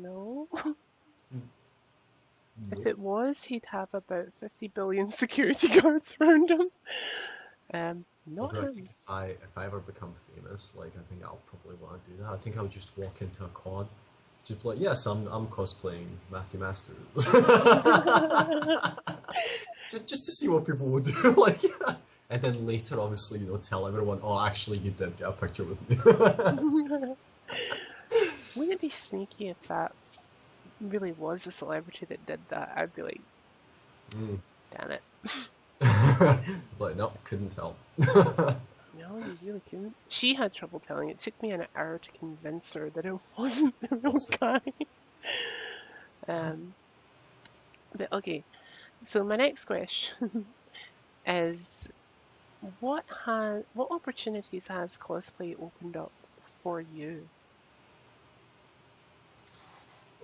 no. If Nope. it was, he'd have about 50 billion security guards around him. Not Although I think him. if I ever become famous, like I think I'll probably want to do that. I think I would just walk into a con, just be like, yes, I'm cosplaying Matthew Masters, just to see what people would do, like, and then later, obviously, tell everyone, oh, actually, you did get a picture with me. Wouldn't it be sneaky if that really was a celebrity that did that? I'd be like, Mm. damn it. But no, couldn't tell. No, you really couldn't. She had trouble telling. It took me an hour to convince her that it wasn't the real Awesome. guy. Um, but okay, so my next question is what opportunities has cosplay opened up for you?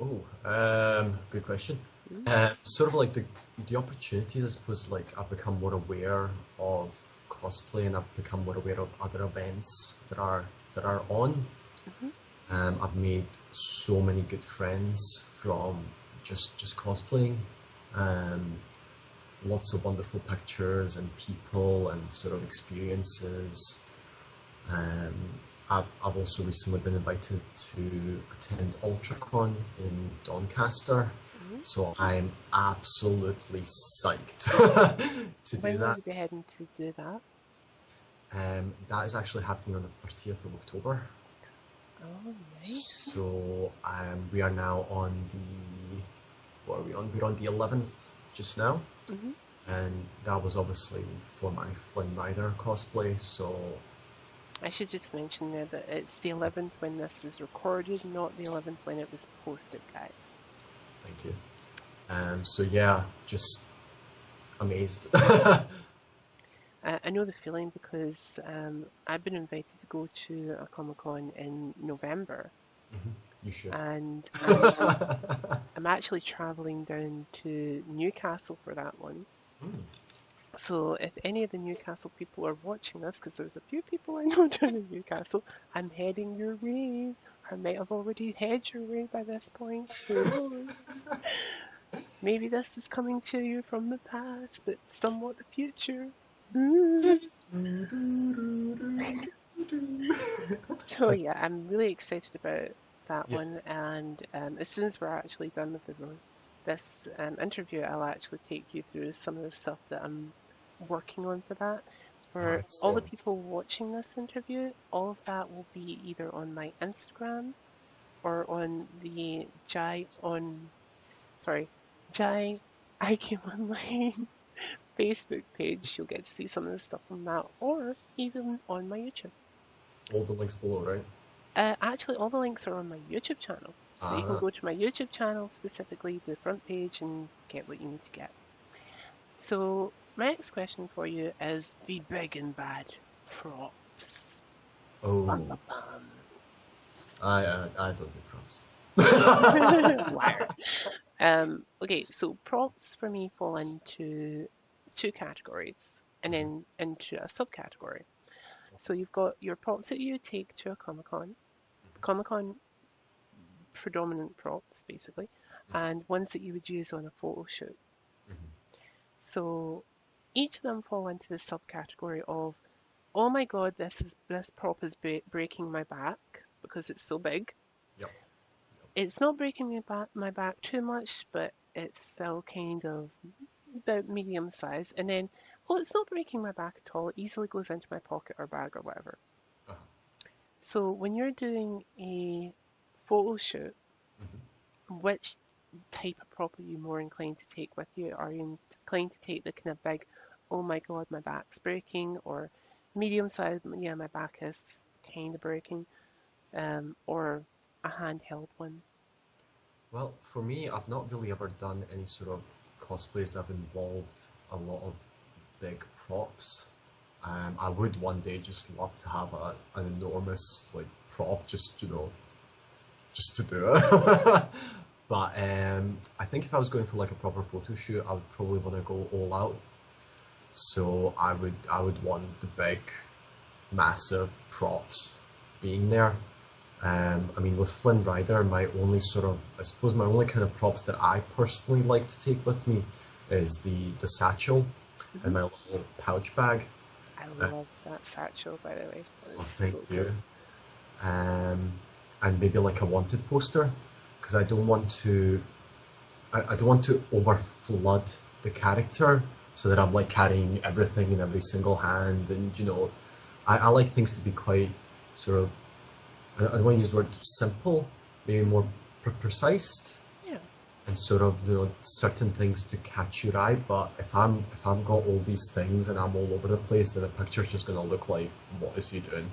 Oh, good question. Mm, Sort of like the opportunities, I suppose. Like I've become more aware of cosplay, and I've become more aware of other events that are on. mhm, I've made so many good friends from just cosplaying. Um, Lots of wonderful pictures and people and sort of experiences. Um, I've also recently been invited to attend UltraCon in Doncaster, mhm. so I'm absolutely psyched to do When will that. you be heading to do that? That is actually happening on the 30th of October. Oh, nice. So we are now on the, what are we on? We're on the 11th just now, Hmm. and that was obviously for my Flynn Rider cosplay. So I should just mention there that it's the 11th when this was recorded, not the 11th when it was posted, guys. thank you. So yeah, just amazed. I know the feeling because I've been invited to go to a Comic-Con in November, You should. and I'm actually traveling down to Newcastle for that one. Mm. So if any of the Newcastle people are watching this, because there's a few people I know down in Newcastle, I'm heading your way. I might have already head your way by this point. Who knows? Maybe this is coming to you from the past, but somewhat the future. Ooh. So yeah, I'm really excited about that Yeah. one. And as soon as we're actually done with this interview, I'll actually take you through some of the stuff that I'm working on for that. Oh, For all the excellent. people watching this interview, all of that will be either on my Instagram or on the sorry, Jai IQ Online Facebook page. You'll get to see some of the stuff on that, or even on my YouTube. All the links below, right? Actually, all the links are on my YouTube channel. So you can Ah, go to my YouTube channel, specifically the front page, and get what you need to get. So my next question for you is the big and bad props. Bum, oh, bum, bum. I don't do prompts. Liar. Okay, so props for me fall into two categories and Mhm. then into a subcategory. So you've got your props that you take to a Comic Con predominant props basically, and ones that you would use on a photo shoot. Mhm. So each of them fall into the subcategory of, oh my god, this prop is breaking my back because it's so big. Yep. It's not breaking my back too much, but it's still kind of about medium size. And then, well, it's not breaking my back at all. It easily goes into my pocket or bag or whatever. Uh-huh. So when you're doing a photo shoot, Mhm. which type of prop are you more inclined to take with you? Are you inclined to take the kind of big, oh my god, my back's breaking, or medium size, yeah, my back is kind of breaking, or a handheld one? Well, for me, I've not really ever done any sort of cosplays that have involved a lot of big props. I would one day just love to have an enormous like prop, just just to do it. But I think if I was going for like a proper photo shoot, I would probably want to go all out. So I would want the big, massive props being there. I mean, with Flynn Rider, I suppose my only kind of props that I personally like to take with me is the satchel and Hmm. my little pouch bag. I Uh, love that satchel, by the way. That oh, is thank so you. cool. Um, and maybe like a wanted poster, because I don't want to over flood the character so that I'm like carrying everything in every single hand, and I like things to be quite sort of, I don't want to use the word simple, maybe more precise, Yeah. and sort of certain things to catch your eye. But if I'm got all these things and I'm all over the place, then the picture's just gonna look like, what is he doing?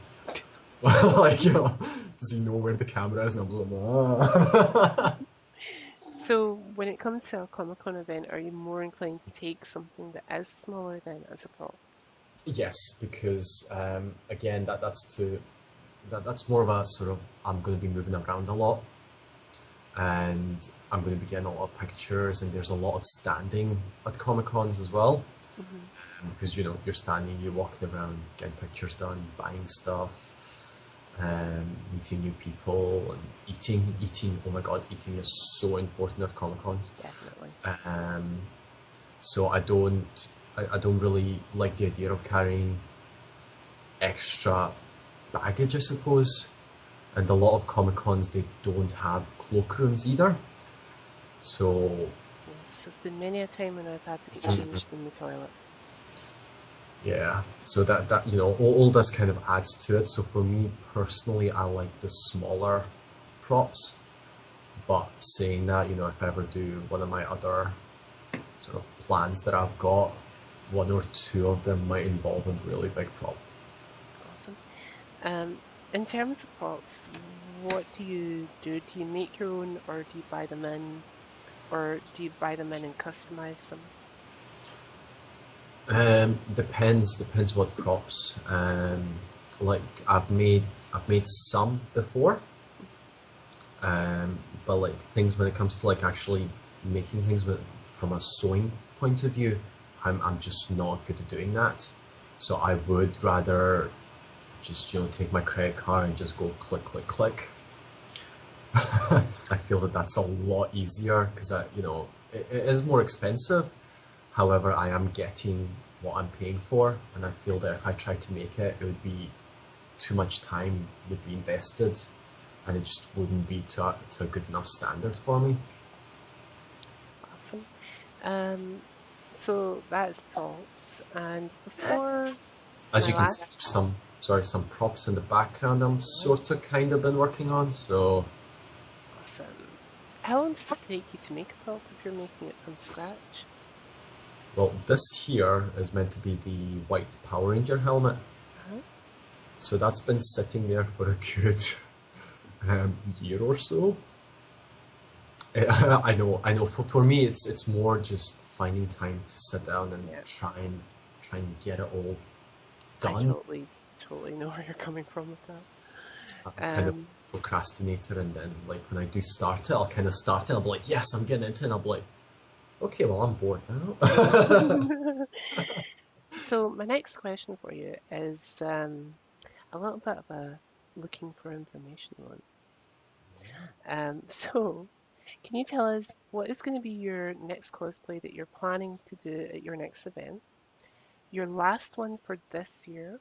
Like, does he know where the camera is? And I'm like, ah. So when it comes to a Comic Con event, are you more inclined to take something that is smaller than as a prop? Yes, because again, that's more of a sort of, I'm going to be moving around a lot, and I'm going to be getting a lot of pictures, and there's a lot of standing at Comic Cons as well, Hmm. because you're standing, you're walking around, getting pictures done, buying stuff, meeting new people, and eating. Eating, oh my god, eating is so important at Comic Cons. Definitely. Um, so I don't really like the idea of carrying extra baggage, I suppose. And a lot of Comic Cons, they don't have cloakrooms either. So Yes, there's been many a time when I've had to get changed in the toilet. yeah, so that all this kind of adds to it. So for me personally, I like the smaller props. But saying that, if I ever do one of my other sort of plans that I've got, one or two of them might involve a really big prop. Awesome. Um, in terms of props, what do you do? Do you make your own, or do you buy them in, or do you buy them in and customize them? Depends what props. Like I've made some before, but like things when it comes to like actually making things from a sewing point of view, I'm just not good at doing that. So I would rather just take my credit card and just go click click click. I feel that that's a lot easier because it is more expensive. However, I am getting what I'm paying for, and I feel that if I tried to make it, it would be too much time would be invested, and it just wouldn't be to a good enough standard for me. Awesome. Um, so that's props. And before As my you can see, last, some props in the background I'm sort of kind of been working on. So, awesome. How long does it take you to make a prop if you're making it from scratch? well, this here is meant to be the white Power Ranger helmet. Uh-huh. So that's been sitting there for a good year or so. I know. For me, it's more just finding time to sit down and Yeah, try and get it all I done. totally know where you're coming from with that. I'm kind of Um, procrastinator, and then like when I do start it, I'll kind of start it. I'll be like, yes, I'm getting into it. And I'll be like, okay, well, I'm bored now. so my next question for you is a little bit of a looking for information one. So can you tell us what is going to be your next cosplay that you're planning to do at your next event, your last one for this year,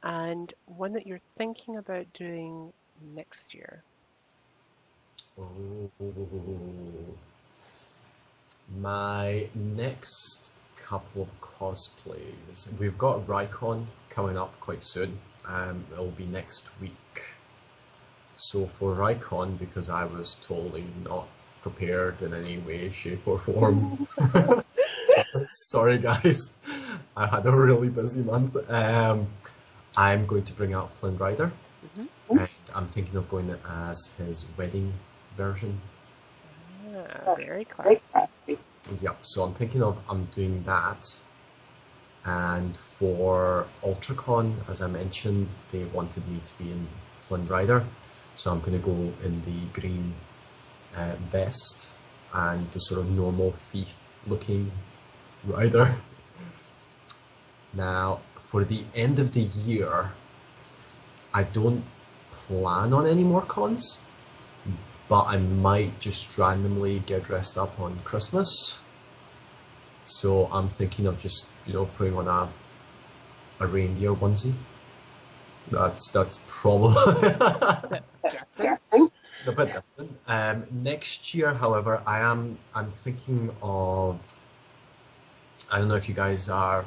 and one that you're thinking about doing next year? Oh, my next couple of cosplays. We've got Rycon coming up quite soon. It'll be next week. So for Rycon, because I was totally not prepared in any way, shape, or form. Sorry, guys. I had a really busy month. I'm going to bring out Flynn Rider, Hmm. and I'm thinking of going as his wedding version. Ah, very classy. Yep. So I'm doing that. And for UltraCon, as I mentioned, they wanted me to be in Flynn Rider, so I'm going to go in the green vest and the sort of normal thief looking rider. Now, for the end of the year, I don't plan on any more cons, but I might just randomly get dressed up on Christmas. So I'm thinking of just, putting on a reindeer onesie. That's probably Bit different. a bit different. Next year, however, I'm thinking of, I don't know if you guys are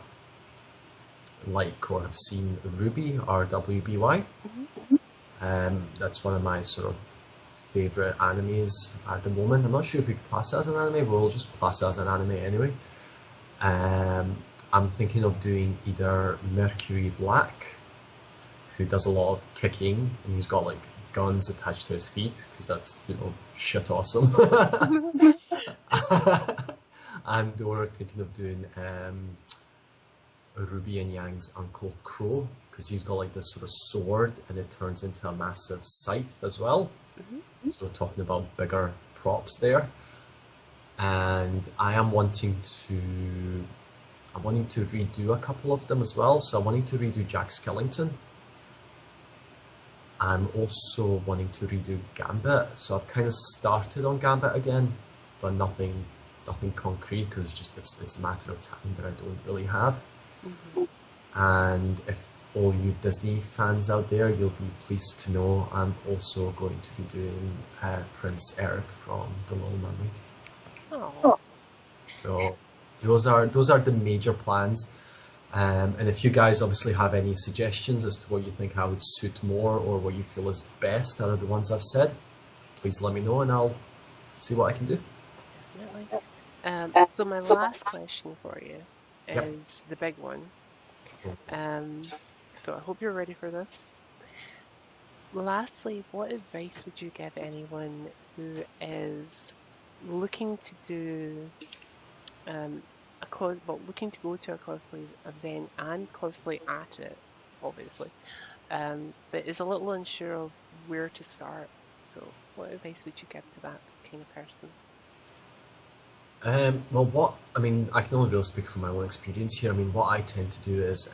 like or have seen Ruby or WBY. Hmm. That's one of my sort of favorite animes at the moment. I'm not sure if we class it as an anime, but we'll just class it as an anime anyway. Um, I'm thinking of doing either Mercury Black, who does a lot of kicking, and he's got like guns attached to his feet because that's shit awesome. And or thinking of doing Ruby and Yang's Uncle Crow because he's got like this sort of sword and it turns into a massive scythe as well. Hmm. So we're talking about bigger props there. And I'm wanting to redo a couple of them as well. So I'm wanting to redo Jack Skellington. I'm also wanting to redo Gambit. So I've kind of started on Gambit again, but nothing concrete because it's a matter of time that I don't really have. Hmm. And if all you Disney fans out there, you'll be pleased to know I'm also going to be doing Prince Eric from The Little Mermaid. Oh, So those are the major plans. And if you guys obviously have any suggestions as to what you think I would suit more or what you feel is best out of the ones I've said, please let me know and I'll see what I can do. definitely. So my last question for you Yep. is the big one. Um, so I hope you're ready for this. Lastly, what advice would you give anyone who is looking to do um, well, looking to go to a cosplay event and cosplay at it, obviously, but is a little unsure of where to start. So, what advice would you give to that kind of person? Well, what I mean, I can only really speak from my own experience here. I mean, what I tend to do is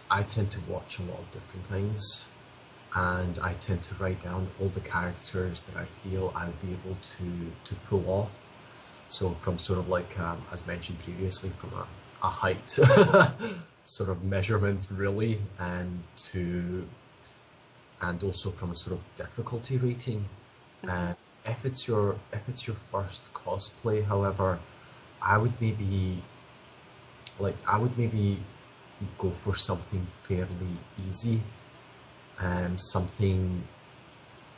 I tend to watch a lot of different things, and I tend to write down all the characters that I feel I'll be able to pull off. So from sort of like, as mentioned previously, from a height sort of measurement really, and also from a sort of difficulty rating. Hmm. Uh, if it's your first cosplay, however, I would maybe I would maybe go for something fairly easy, something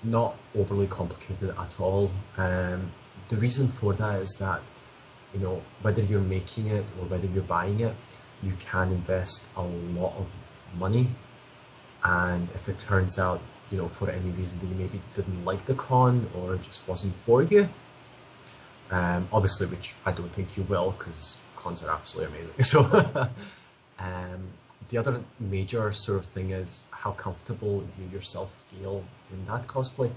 not overly complicated at all. The reason for that is that, whether you're making it or whether you're buying it, you can invest a lot of money. And if it turns out, for any reason that you maybe didn't like the con or it just wasn't for you, obviously, which I don't think you will, because cons are absolutely amazing. So, um, the other major sort of thing is how comfortable you yourself feel in that cosplay.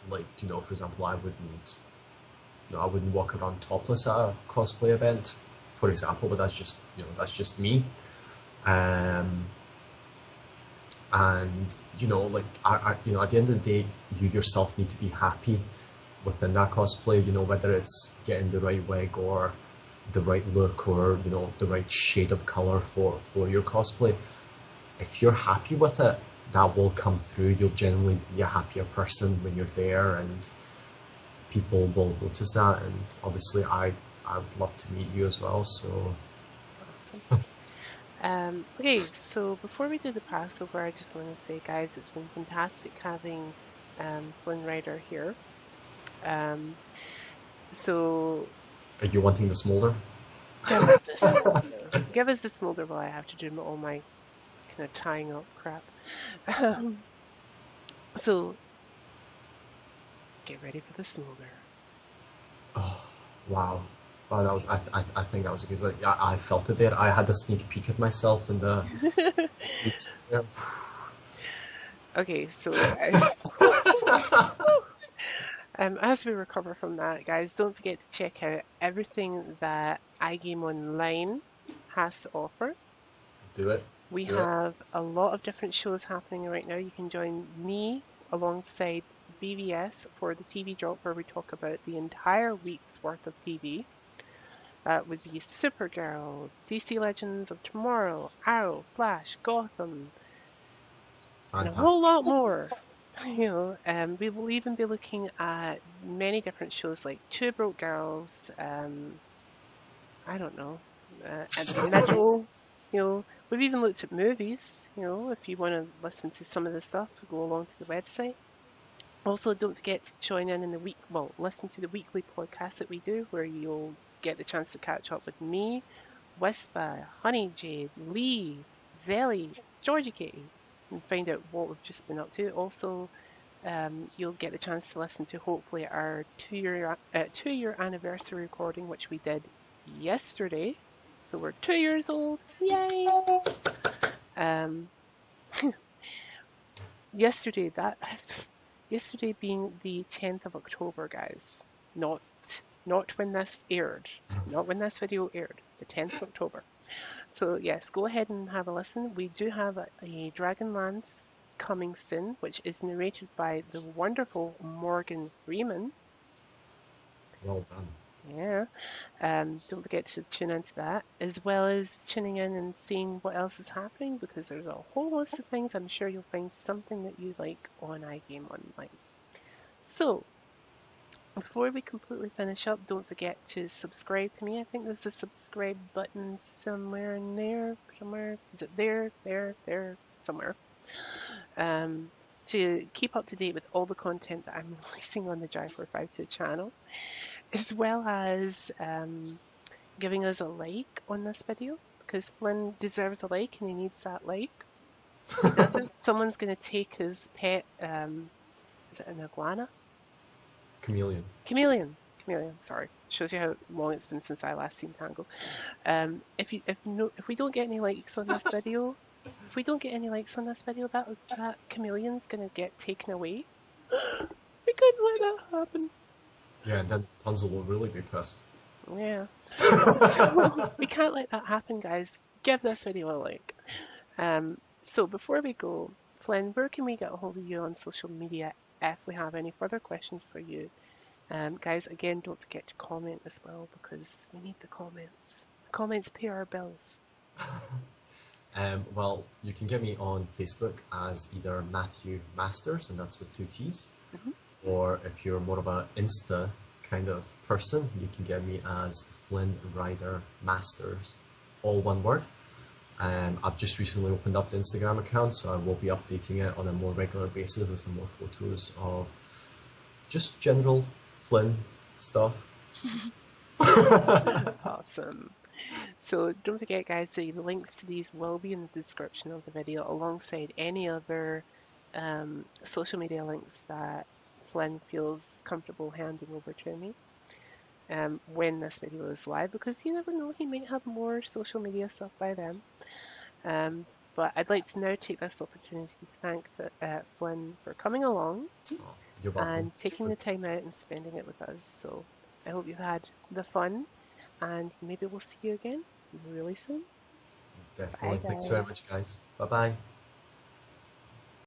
Like, for example, I wouldn't walk around topless at a cosplay event, for example, but that's just me. Um, and like, at the end of the day, you yourself need to be happy within that cosplay. Whether it's getting the right wig or the right look, or the right shade of color for your cosplay. If you're happy with it, that will come through. You'll generally be a happier person when you're there, and people will notice that. And obviously, I would love to meet you as well. So Awesome. Okay, so before we do the Passover, I just want to say, guys, it's been fantastic having Flynn Rider here. Um, so are you wanting the smolder? give us the smolder. Give us the smolder while I have to do all my kind of tying up crap. Um, so get ready for the smolder. Wow. Wow, that was I think that was a good one. Yeah, I felt it there. I had a sneak peek at myself in the. Yeah. Okay, so as we recover from that, guys, don't forget to check out everything that iGame Online has to offer. Do it. We Do it. have a lot of different shows happening right now. You can join me alongside BVS for the TV drop where we talk about the entire week's worth of TV. That would be Supergirl, DC Legends of Tomorrow, Arrow, Flash, Gotham, and a whole Fantastic. lot more. We will even be looking at many different shows like Two Broke Girls, I don't know, at the middle. We've even looked at movies. If you want to listen to some of the stuff, go along to the website. Also, don't forget to join in the listen to the weekly podcast that we do, where you'll get the chance to catch up with me, Wispa, Honey Jade, Lee, Zelly, Georgie Katie, and find out what we've just been up to. Also, you'll get the chance to listen to hopefully our 2-year anniversary recording, which we did yesterday. So we're 2 years old. Yay! Um, yesterday that yesterday being the 10th of October, guys. Not not when this aired. Not when this video aired. The 10th of October. So yes, go ahead and have a listen. We do have a Dragonlance coming soon, which is narrated by the wonderful Morgan Freeman. Well done. Yeah. Don't forget to tune into that, as well as tuning in and seeing what else is happening, because there's a whole list of things. I'm sure you'll find something that you like on iGame Online. So, before we completely finish up, don't forget to subscribe to me. I think there's a subscribe button somewhere in there. Somewhere. Is it there? There, somewhere. Um, to keep up to date with all the content that I'm releasing on the Jai452 channel, as well as giving us a like on this video, because Flynn deserves a like and he needs that like. If he doesn't, someone's going to take his pet, is it an iguana? Chameleon. Chameleon. Chameleon, sorry. Shows you how long it's been since I last seen Tango. If we don't get any likes on this video, if we don't get any likes on this video, that chameleon's gonna get taken away. We couldn't let that happen. Yeah, and then Rapunzel will really be pissed. Yeah, we can't let that happen, guys. Give this video a like. So before we go, Flynn, where can we get a hold of you on social media if we have any further questions for you? Guys, again, don't forget to comment as well because we need the comments. The comments pay our bills. Well, you can get me on Facebook as either Matthew Masters, and that's with two T's, Mhm. or if you're more of a Insta kind of person, you can get me as Flynn Rider Masters, all one word. I've just recently opened up the Instagram account, so I will be updating it on a more regular basis with some more photos of just general Flynn stuff. Awesome. So don't forget, guys, the links to these will be in the description of the video alongside any other social media links that Flynn feels comfortable handing over to me when this video is live, because you never know, he might have more social media stuff by then. Um, but I'd like to now take this opportunity to thank Flynn for coming along Oh, you're welcome. and taking the time out and spending it with us. So I hope you had the fun, and maybe we'll see you again really soon. Bye, Definitely. Thanks very guys. much, guys. Bye bye.